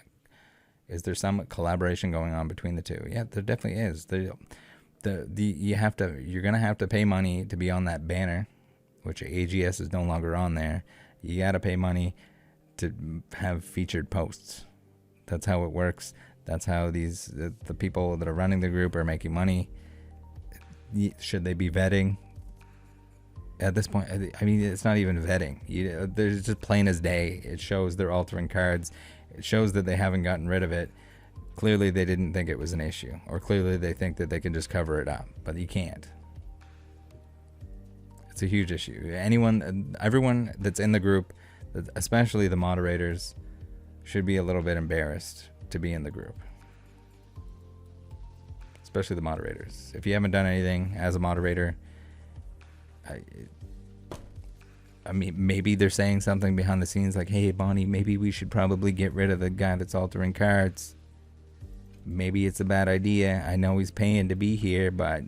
Speaker 1: collaboration going on between the two? Yeah, there definitely is. You're gonna have to pay money to be on that banner, which AGS is no longer on there. You gotta pay money to have featured posts. That's how it works. That's how the people that are running the group are making money. Should they be vetting? At this point, I mean, it's not even vetting. There's just plain as day. It shows they're altering cards. It shows that they haven't gotten rid of it. Clearly, they didn't think it was an issue. Or clearly, they think that they can just cover it up. But you can't. It's a huge issue. Everyone that's in the group, especially the moderators, should be a little bit embarrassed to be in the group. Especially the moderators. If you haven't done anything as a moderator, I mean, maybe they're saying something behind the scenes like, hey, Bonnie, maybe we should probably get rid of the guy that's altering cards. Maybe it's a bad idea. I know he's paying to be here, but...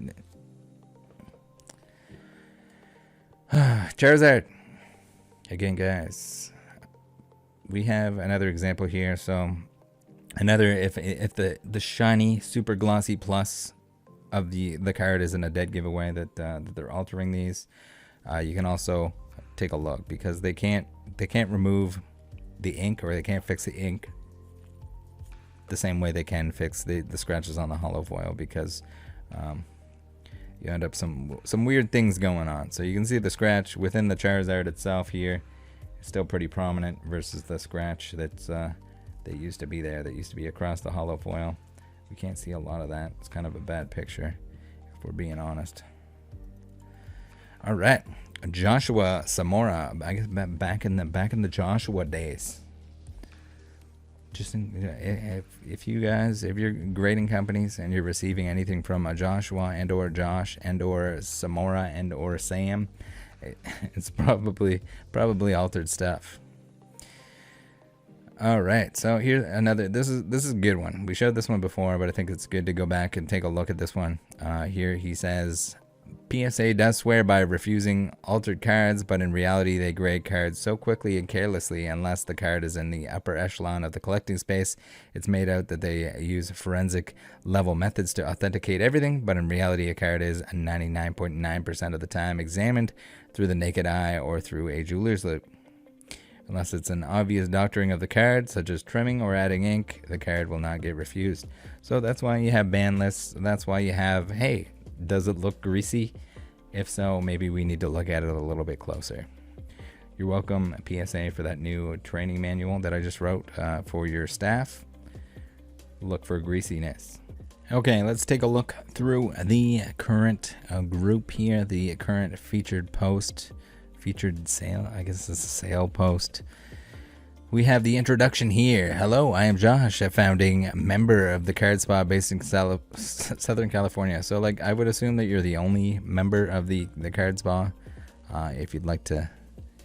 Speaker 1: Charizard. Again, guys. We have another example here. So, if the shiny, super glossy plus of the card isn't a dead giveaway that they're altering these, you can also take a look, because they can't remove the ink, or they can't fix the ink the same way they can fix the scratches on the hollow foil, because you end up some weird things going on. So you can see the scratch within the Charizard itself here is still pretty prominent versus the scratch that used to be there, that used to be across the hollow foil. We can't see a lot of that. It's kind of a bad picture, if we're being honest. All right, Joshua Samora, I guess back in the Joshua days. Just if you're grading companies and you're receiving anything from a Joshua and or Josh and or Samora and or Sam, it's probably altered stuff. All right, so here's another. This is a good one. We showed this one before, but I think it's good to go back and take a look at this one. Here he says, PSA does swear by refusing altered cards, but in reality they grade cards so quickly and carelessly, unless the card is in the upper echelon of the collecting space. It's made out that they use forensic level methods to authenticate everything, but in reality a card is 99.9% of the time examined through the naked eye or through a jeweler's loupe. Unless it's an obvious doctoring of the card, such as trimming or adding ink, the card will not get refused. So that's why you have ban lists. That's why you have, hey, does it look greasy? If so, maybe we need to look at it a little bit closer. You're welcome, PSA, for that new training manual that I just wrote for your staff. Look for greasiness. Okay, let's take a look through the current group here, the current featured post. Featured sale, I guess it's a sale post. We have the introduction here. Hello, I am Josh, a founding member of the Card Spa based in Southern California. So, like, I would assume that you're the only member of the Card Spa. If you'd like to,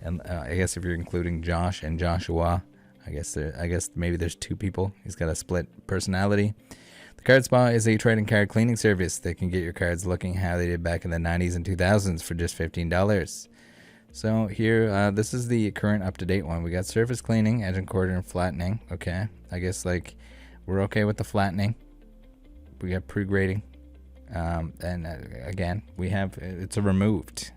Speaker 1: and I guess if you're including Josh and Joshua, I guess maybe there's two people. He's got a split personality. The Card Spa is a trading card cleaning service that can get your cards looking how they did back in the 90s and 2000s for just $15. So here, this is the current up-to-date one. We got surface cleaning, edge and quarter, and flattening. Okay, I guess like we're okay with the flattening. We got pre-grading, and again we have it's a removed.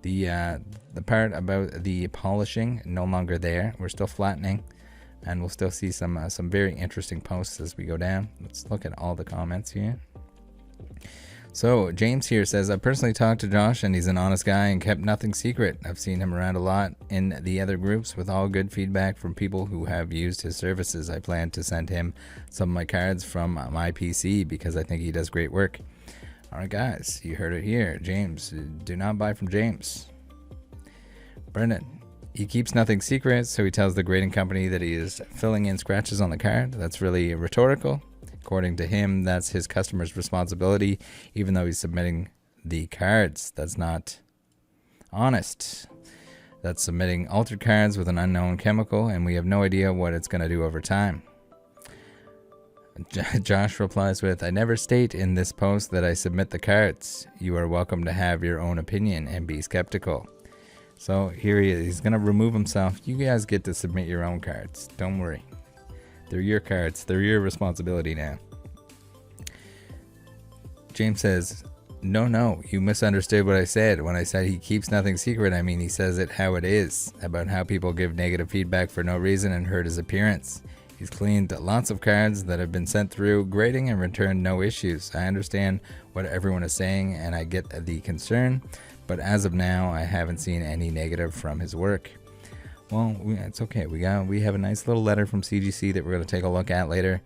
Speaker 1: The part about the polishing no longer there. We're still flattening, and we'll still see some very interesting posts as we go down. Let's look at all the comments here. So James here says, I personally talked to Josh and he's an honest guy and kept nothing secret. I've seen him around a lot in the other groups with all good feedback from people who have used his services. I plan to send him some of my cards from my PC because I think he does great work. All right, guys, you heard it here. James, do not buy from James. Brendan, he keeps nothing secret, so he tells the grading company that he is filling in scratches on the card. That's really rhetorical. According to him, that's his customer's responsibility, even though he's submitting the cards. That's not honest. That's submitting altered cards with an unknown chemical, and we have no idea what it's going to do over time. Josh replies with, I never state in this post that I submit the cards. You are welcome to have your own opinion and be skeptical. So here he is. He's going to remove himself. You guys get to submit your own cards. Don't worry. They're your cards. They're your responsibility now. James says, no, you misunderstood what I said. When I said he keeps nothing secret, I mean he says it how it is, about how people give negative feedback for no reason and hurt his appearance. He's cleaned lots of cards that have been sent through grading and returned no issues. I understand what everyone is saying and I get the concern, but as of now, I haven't seen any negative from his work. Well, it's okay. We have a nice little letter from CGC that we're going to take a look at later.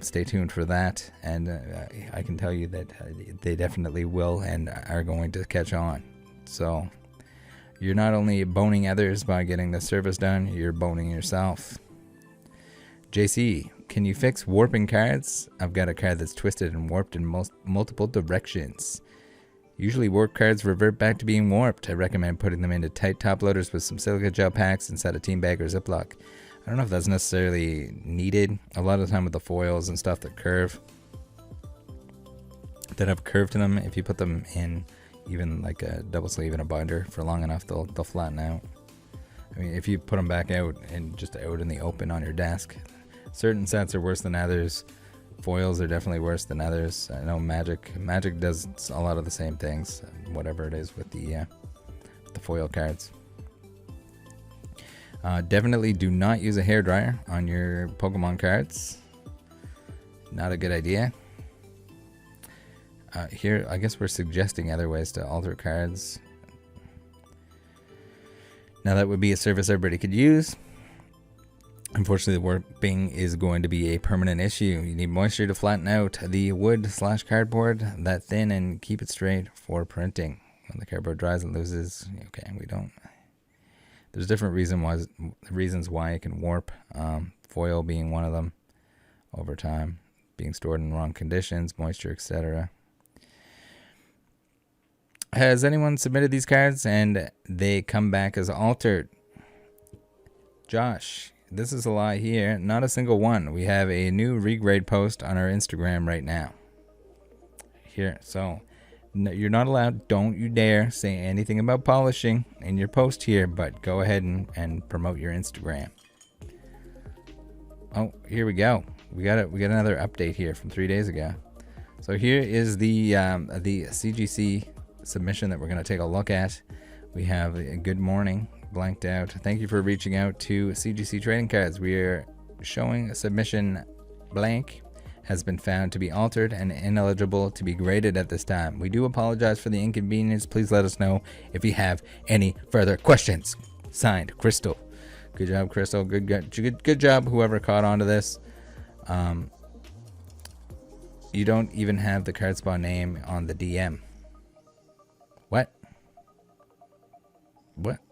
Speaker 1: Stay tuned for that, and I can tell you that they definitely will and are going to catch on. So you're not only boning others by getting the service done, you're boning yourself. JC, can you fix warping cards? I've got a card that's twisted and warped in multiple directions. Usually warped cards revert back to being warped. I recommend putting them into tight top loaders with some silica gel packs inside a team bag or Ziploc. I don't know if that's necessarily needed. A lot of the time with the foils and stuff that curve, that have curve to them, if you put them in even like a double sleeve in a binder for long enough, they'll flatten out. I mean, if you put them back out and just out in the open on your desk, certain sets are worse than others. Foils are definitely worse than others. I know Magic does a lot of the same things, whatever it is with the foil cards. Definitely do not use a hairdryer on your Pokemon cards. Not a good idea. Here, I guess we're suggesting other ways to alter cards. Now that would be a service everybody could use. Unfortunately, the warping is going to be a permanent issue. You need moisture to flatten out the wood/cardboard that thin and keep it straight for printing. When the cardboard dries, it loses. Okay, we don't. There's different reasons why it can warp. Foil being one of them. Over time, being stored in wrong conditions, moisture, etc. Has anyone submitted these cards and they come back as altered? Josh, this is a lie here. Not a single one. We have a new regrade post on our Instagram right now. Here, so no, you're not allowed. Don't you dare say anything about polishing in your post here, but go ahead and promote your Instagram. Oh, here we go. We got another update here from 3 days ago. So here is the CGC submission that we're going to take a look at. We have a good morning blanked out. Thank you for reaching out to CGC Trading Cards. We are showing a submission blank has been found to be altered and ineligible to be graded at this time. We do apologize for the inconvenience. Please let us know if you have any further questions. Signed, Crystal. Good job, Crystal. Good job, whoever caught on to this. You don't even have the card spawn name on the DM. What?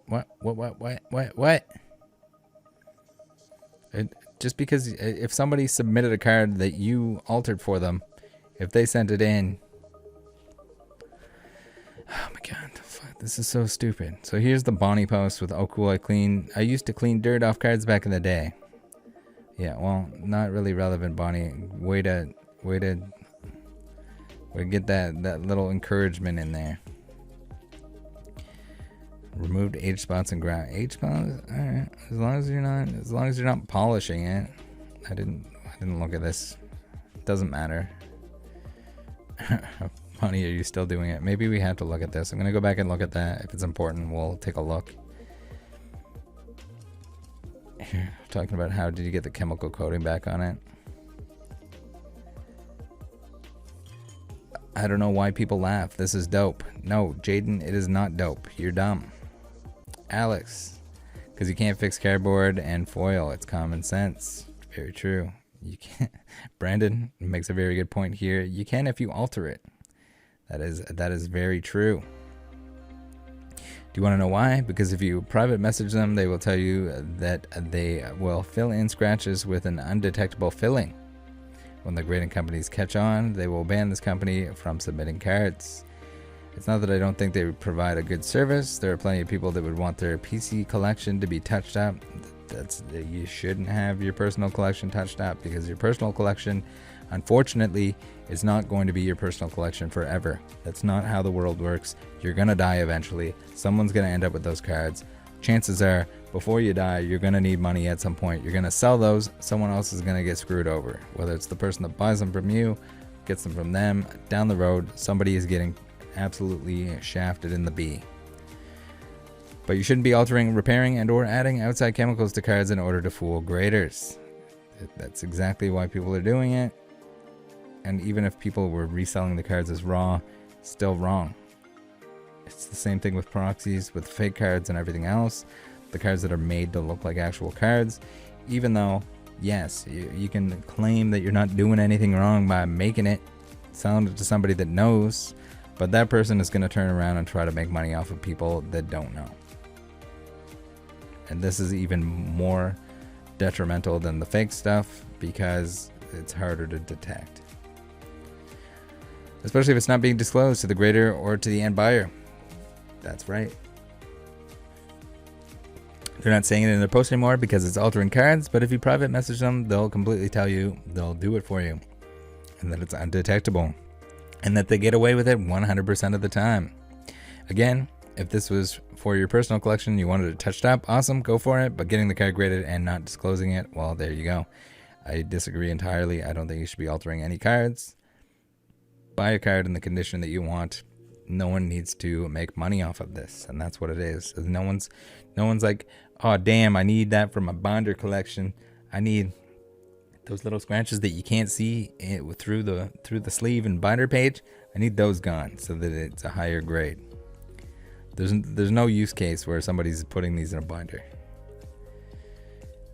Speaker 1: What? Just because if somebody submitted a card that you altered for them, if they sent it in, oh my god, fuck, this is so stupid. So here's the Bonnie post with, oh cool, I used to clean dirt off cards back in the day. Yeah, well, not really relevant, Bonnie. Way to get that little encouragement in there. Removed age spots and ground. Age spots? Alright. As long as you're not polishing it. I didn't look at this. Doesn't matter. Honey, are you still doing it? Maybe we have to look at this. I'm gonna go back and look at that. If it's important, we'll take a look. Here, talking about how did you get the chemical coating back on it? I don't know why people laugh. This is dope. No, Jaden, it is not dope. You're dumb. Alex, because you can't fix cardboard and foil. It's common sense. Very true. You can't. Brandon makes a very good point here. You can if you alter it. That is very true. Do you want to know why? Because if you private message them, they will tell you that they will fill in scratches with an undetectable filling. When the grading companies catch on, they will ban this company from submitting cards. It's not that I don't think they provide a good service. There are plenty of people that would want their PC collection to be touched up. You shouldn't have your personal collection touched up, because your personal collection, unfortunately, is not going to be your personal collection forever. That's not how the world works. You're gonna die eventually. Someone's gonna end up with those cards. Chances are, before you die, you're gonna need money at some point. You're gonna sell those. Someone else is gonna get screwed over. Whether it's the person that buys them from you, gets them from them, down the road, somebody is getting absolutely shafted in the B. But you shouldn't be altering, repairing, and or adding outside chemicals to cards in order to fool graders. That's exactly why people are doing it. And even if people were reselling the cards as raw, still wrong. It's the same thing with proxies, with fake cards and everything else. The cards that are made to look like actual cards. Even though, yes, you can claim that you're not doing anything wrong by making it sound to somebody that knows, but that person is going to turn around and try to make money off of people that don't know. And this is even more detrimental than the fake stuff, because it's harder to detect. Especially if it's not being disclosed to the grader or to the end buyer. That's right. They're not saying it in their post anymore because it's altering cards, but if you private message them, they'll completely tell you, they'll do it for you, and that it's undetectable, and that they get away with it 100% of the time. Again, if this was for your personal collection, you wanted it touched up, awesome, go for it. But getting the card graded and not disclosing it, well, there you go. I disagree entirely. I don't think you should be altering any cards. Buy a card in the condition that you want. No one needs to make money off of this, and that's what it is. No one's like, oh damn, I need that for my binder collection. I need those little scratches that you can't see through the sleeve and binder page. I need those gone so that it's a higher grade. There's no use case where somebody's putting these in a binder.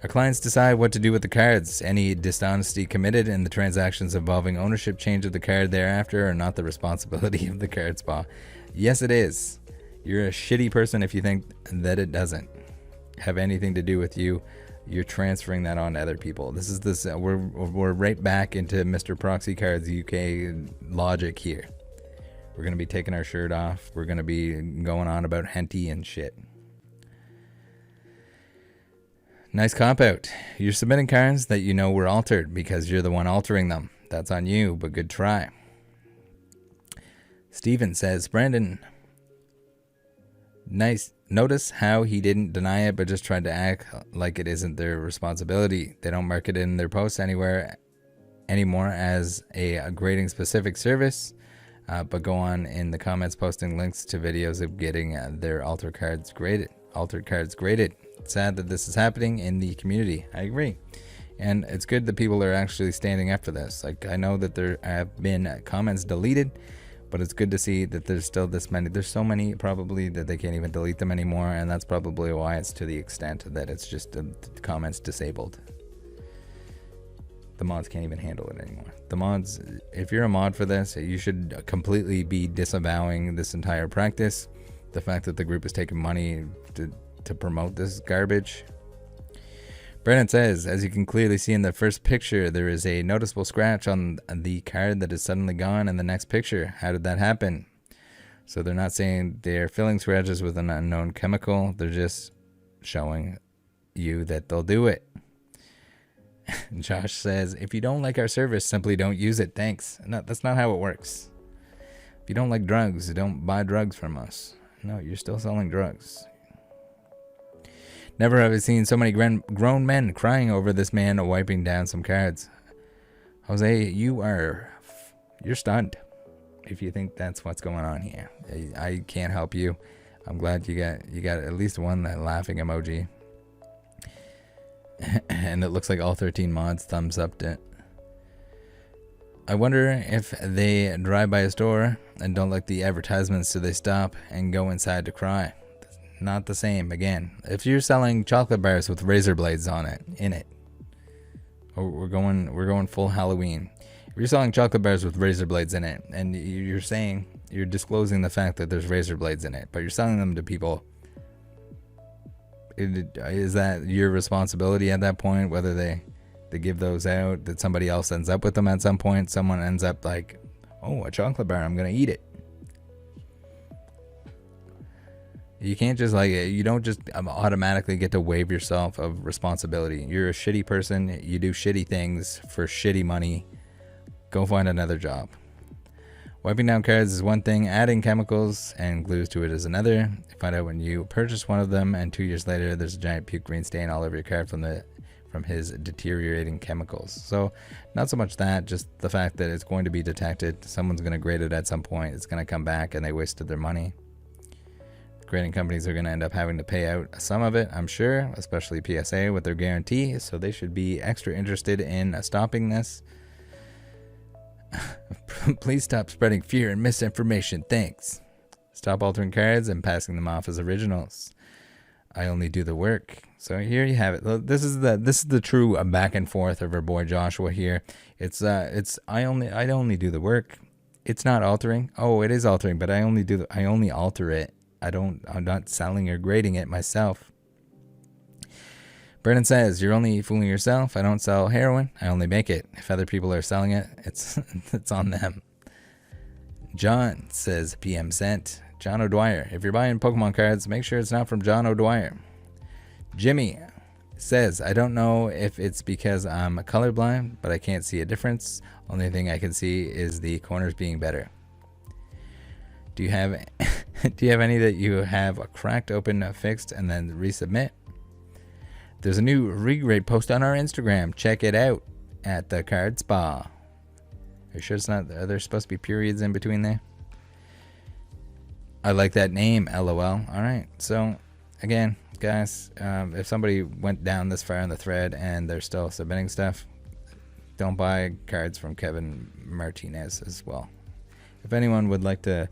Speaker 1: Our clients decide what to do with the cards. Any dishonesty committed in the transactions involving ownership change of the card thereafter are not the responsibility of the card spa. Yes, it is. You're a shitty person if you think that it doesn't have anything to do with you. You're transferring that on to other people. We're right back into Mr. Proxy Cards UK logic here. We're going to be taking our shirt off. We're going to be going on about henty and shit. Nice cop out. You're submitting cards that you know were altered because you're the one altering them. That's on you, but good try. Steven says, Brandon, nice. Notice how he didn't deny it, but just tried to act like it isn't their responsibility. They don't market it in their posts anywhere anymore as a grading specific service. But go on in the comments posting links to videos of getting their altered cards graded. It's sad that this is happening in the community. I agree. And it's good that people are actually standing up for this. Like, I know that there have been comments deleted, but it's good to see that there's still this many. There's so many probably that they can't even delete them anymore, and that's probably why it's to the extent that it's just the comments disabled. The mods can't even handle it anymore. The mods, if you're a mod for this, you should completely be disavowing this entire practice. The fact that the group is taking money to promote this garbage. Brandon says, as you can clearly see in the first picture, there is a noticeable scratch on the card that is suddenly gone in the next picture. How did that happen? So they're not saying they're filling scratches with an unknown chemical. They're just showing you that they'll do it. Josh says, if you don't like our service, simply don't use it. Thanks. No, that's not how it works. If you don't like drugs, don't buy drugs from us. No, you're still selling drugs. Never have I seen so many grown men crying over this man wiping down some cards. Jose, you're stunned if you think that's what's going on here. I can't help you. I'm glad you got at least one that laughing emoji. And it looks like all 13 mods thumbs upped it. I wonder if they drive by a store and don't like the advertisements, so they stop and go inside to cry. Not the same. Again, if you're selling chocolate bars with razor blades on it, we're going full Halloween. If you're selling chocolate bars with razor blades in it, and you're disclosing the fact that there's razor blades in it, but you're selling them to people, is that your responsibility at that point? Whether they give those out, that somebody else ends up with them at some point, someone ends up like, oh, a chocolate bar, I'm gonna eat it. You can't just like, you don't just automatically get to waive yourself of responsibility. You're a shitty person. You do shitty things for shitty money. Go find another job. Wiping down cards is one thing. Adding chemicals and glues to it is another. Find out when you purchase one of them and 2 years later there's a giant puke green stain all over your card from his deteriorating chemicals. So not so much that, just the fact that it's going to be detected. Someone's going to grade it at some point. It's going to come back and they wasted their money. Grading companies are going to end up having to pay out some of it, I'm sure, especially PSA with their guarantee. So they should be extra interested in stopping this. Please stop spreading fear and misinformation. Thanks. Stop altering cards and passing them off as originals. I only do the work. So here you have it. This is the true back and forth of our boy Joshua here. It's I only do the work. It's not altering. Oh, it is altering, but I only alter it. I'm not selling or grading it myself. Brennan says, you're only fooling yourself. I don't sell heroin. I only make it. If other people are selling it, it's on them. John says, PM sent. John O'Dwyer, if you're buying Pokemon cards, make sure it's not from John O'Dwyer. Jimmy says, I don't know if it's because I'm colorblind, but I can't see a difference. Only thing I can see is the corners being better. Do you have any that you have cracked open, fixed, and then resubmit? There's a new regrade post on our Instagram. Check it out at the Card Spa. Are you sure it's not? Are there supposed to be periods in between there? I like that name, LOL. All right. So, again, guys, if somebody went down this far in the thread and they're still submitting stuff, don't buy cards from Kevin Martinez as well. If anyone would like to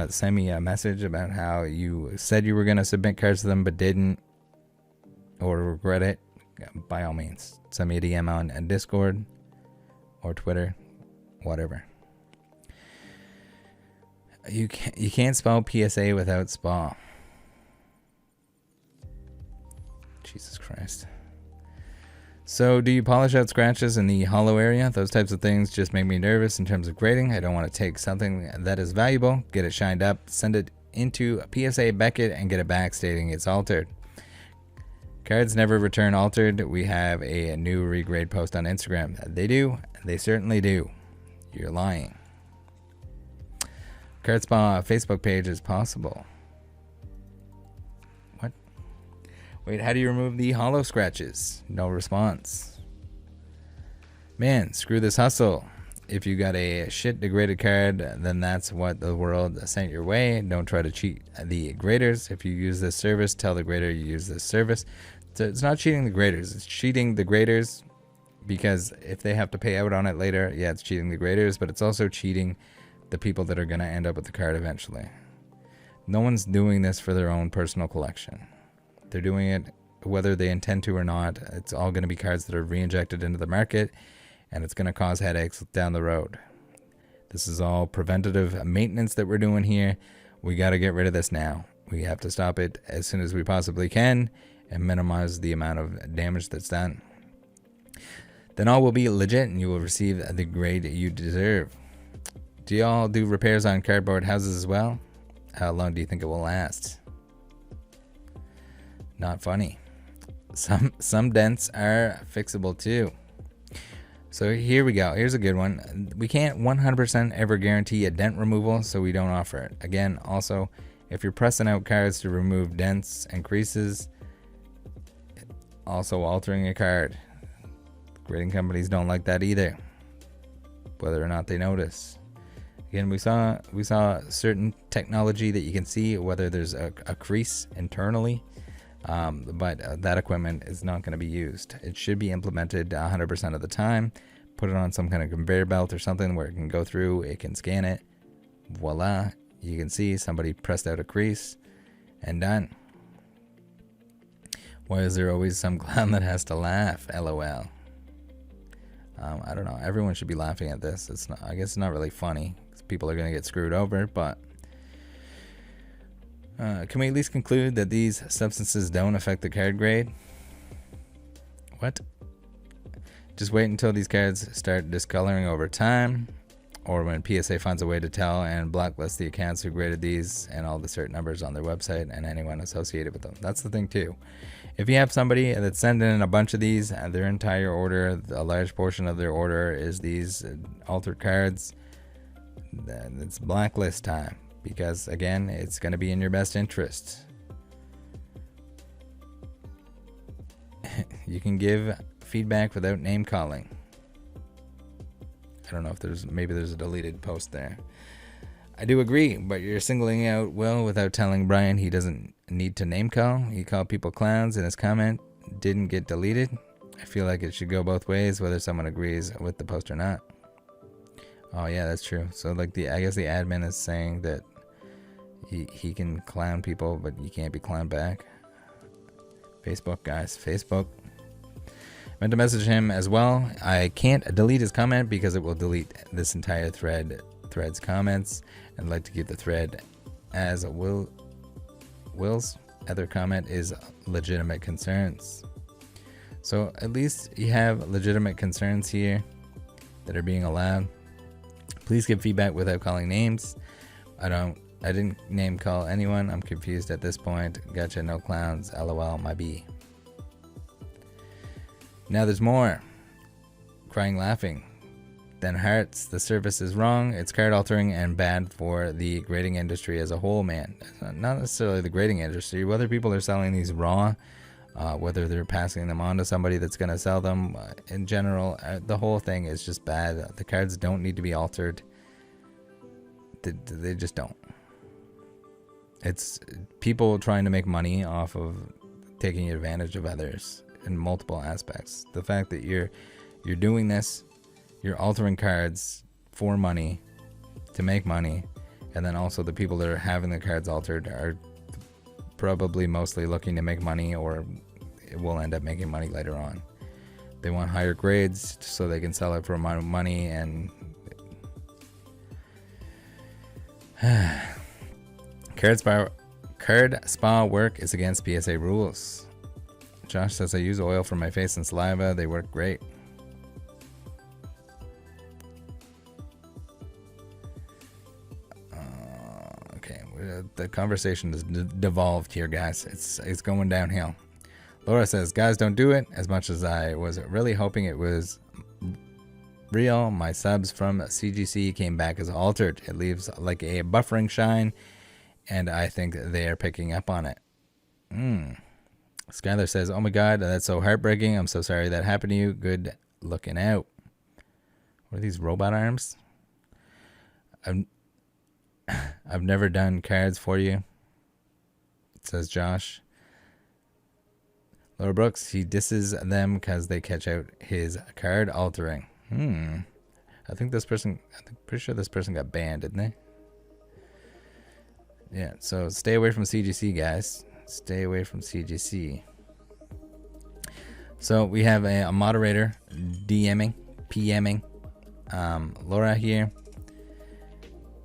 Speaker 1: send me a message about how you said you were going to submit cards to them but didn't, or regret it, by all means, send me a DM on Discord or Twitter, whatever. You can't spell PSA without SPA. Jesus Christ. So, do you polish out scratches in the hollow area? Those types of things just make me nervous in terms of grading. I don't want to take something that is valuable, get it shined up, send it into a PSA Beckett, and get it back stating it's altered. Cards never return altered. We have a new regrade post on Instagram. They do. They certainly do. You're lying. Card Spa Facebook page is possible. What? Wait, how do you remove the hollow scratches? No response. Man, screw this hustle. If you got a shit degraded card, then that's what the world sent your way. Don't try to cheat the graders. If you use this service, tell the grader you use this service. So it's not cheating the graders. It's cheating the graders because if they have to pay out on it later, yeah, it's cheating the graders, but it's also cheating the people that are going to end up with the card eventually. No one's doing this for their own personal collection. They're doing it whether they intend to or not. It's all going to be cards that are reinjected into the market, and it's going to cause headaches down the road. This is all preventative maintenance that we're doing here. We got to get rid of this now. We have to stop it as soon as we possibly can and minimize the amount of damage that's done. Then all will be legit and you will receive the grade you deserve. Do y'all do repairs on cardboard houses as well? How long do you think it will last? Not funny. Some dents are fixable too. So here we go. Here's a good one. We can't 100% ever guarantee a dent removal, so we don't offer it. Again, also, if you're pressing out cards to remove dents and creases, also altering a card. Grading companies don't like that either, whether or not they notice. Again, we saw certain technology that you can see whether there's a crease internally, but that equipment is not going to be used. It should be implemented 100% of the time. Put it on some kind of conveyor belt or something where it can go through, it can scan it. Voila, you can see somebody pressed out a crease and done. Why is there always some clown that has to laugh? LOL. I don't know. Everyone should be laughing at this. It's not. I guess it's not really funny. People are going to get screwed over, but can we at least conclude that these substances don't affect the card grade? What? Just wait until these cards start discoloring over time. or when PSA finds a way to tell and blacklist the accounts who graded these and all the cert numbers on their website and anyone associated with them. That's the thing too. If you have somebody that's sending in a bunch of these and their entire order, a large portion of their order is these altered cards, then it's blacklist time, because again, it's going to be in your best interest. You can give feedback without name calling. I don't know if maybe there's a deleted post there. I do agree, but you're singling out Will without telling Brian he doesn't need to name call. He called people clowns and his comment didn't get deleted. I feel like it should go both ways, whether someone agrees with the post or not. Oh yeah, that's true. So like I guess the admin is saying that he can clown people, but you can't be clowned back. Facebook, guys, Facebook. Meant to message him as well. I can't delete his comment because it will delete this entire thread's comments. I'd like to keep the thread as Will's other comment is legitimate concerns. So at least you have legitimate concerns here that are being allowed. Please give feedback without calling names. I didn't name call anyone. I'm confused at this point. Gotcha, no clowns. LOL, my B. Now there's more. Crying, laughing. Then hearts. The service is wrong. It's card altering and bad for the grading industry as a whole, man. Not necessarily the grading industry. Whether people are selling these raw, whether they're passing them on to somebody that's going to sell them, in general, the whole thing is just bad. The cards don't need to be altered. They just don't. It's people trying to make money off of taking advantage of others in multiple aspects. The fact that you're doing this, you're altering cards for money, to make money, and then also the people that are having the cards altered are probably mostly looking to make money, or it will end up making money later on. They want higher grades so they can sell it for money, and card spa work is against PSA rules. Josh says, I use oil for my face and saliva. They work great. Okay, the conversation has devolved here, guys. It's going downhill. Laura says, guys, don't do it. As much as I was really hoping it was real, my subs from CGC came back as altered. It leaves like a buffering shine, and I think they are picking up on it. Skylar says, oh my god, that's so heartbreaking. I'm so sorry that happened to you. Good looking out. What are these robot arms? I've never done cards for you, says Josh. Laura Brooks, he disses them because they catch out his card altering. I'm pretty sure this person got banned, didn't they? Yeah, so stay away from CGC, guys. Stay away from CGC. So we have a moderator PMing Laura here.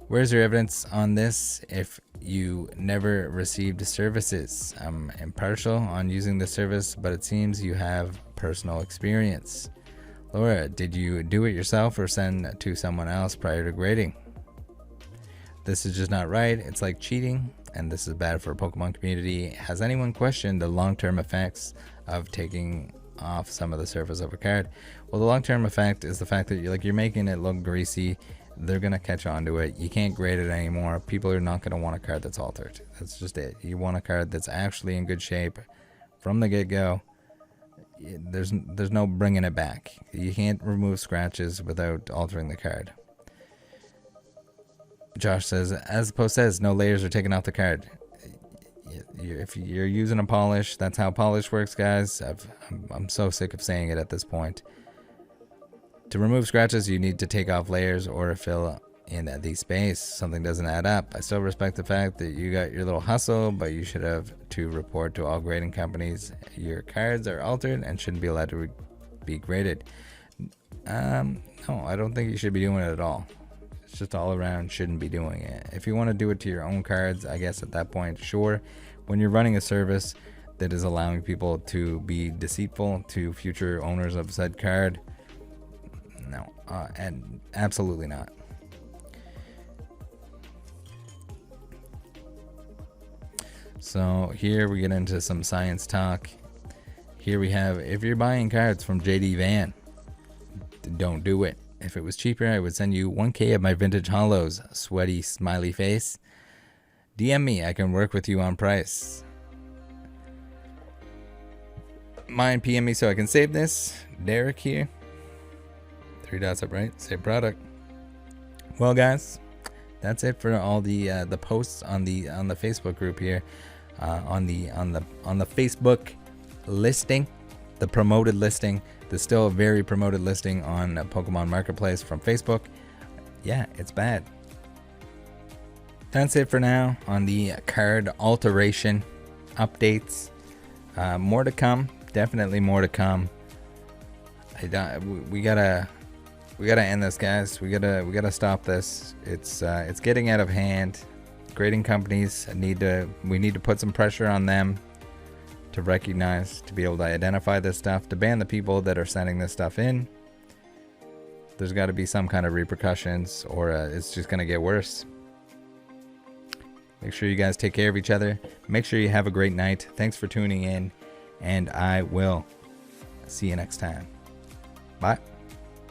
Speaker 1: Where's your evidence on this if you never received services? I'm impartial on using the service, but it seems you have personal experience. Laura, did you do it yourself or send to someone else prior to grading? This is just not right. It's like cheating, and this is bad for a Pokemon community. Has anyone questioned the long-term effects of taking off some of the surface of a card? Well, the long-term effect is the fact that you're making it look greasy. They're gonna catch on to it. You can't grade it anymore. People are not gonna want a card that's altered. That's just it. You want a card that's actually in good shape from the get-go. There's no bringing it back. You can't remove scratches without altering the card. Josh says, as the post says, no layers are taken off the card. If you're using a polish, that's how polish works, guys. I'm so sick of saying it at this point. To remove scratches, you need to take off layers or fill in the space. Something doesn't add up. I still respect the fact that you got your little hustle, but you should have to report to all grading companies your cards are altered and shouldn't be allowed to be graded. No, I don't think you should be doing it at all. It's just all around shouldn't be doing it. If you want to do it to your own cards, I guess at that point, sure. When you're running a service that is allowing people to be deceitful to future owners of said card, no, and absolutely not. So here we get into some science talk. Here we have, if you're buying cards from JD Van, don't do it. If it was cheaper, I would send you 1K of my vintage hollows. Sweaty smiley face. DM me, I can work with you on price. Mine PM me so I can save this. Derek here. 3 dots up right, save product. Well guys, that's it for all the posts on the Facebook group here. On the Facebook listing, the promoted listing. There's still a very promoted listing on Pokemon Marketplace from Facebook. Yeah, it's bad. That's it for now on the card alteration updates. More to come. Definitely more to come. We gotta end this, guys. We gotta stop this. It's getting out of hand. Grading companies we need to put some pressure on them to recognize, to be able to identify this stuff, to ban the people that are sending this stuff in. There's got to be some kind of repercussions, or it's just gonna get worse. Make sure you guys take care of each other. Make sure you have a great night. Thanks for tuning in, and I will see you next time. Bye.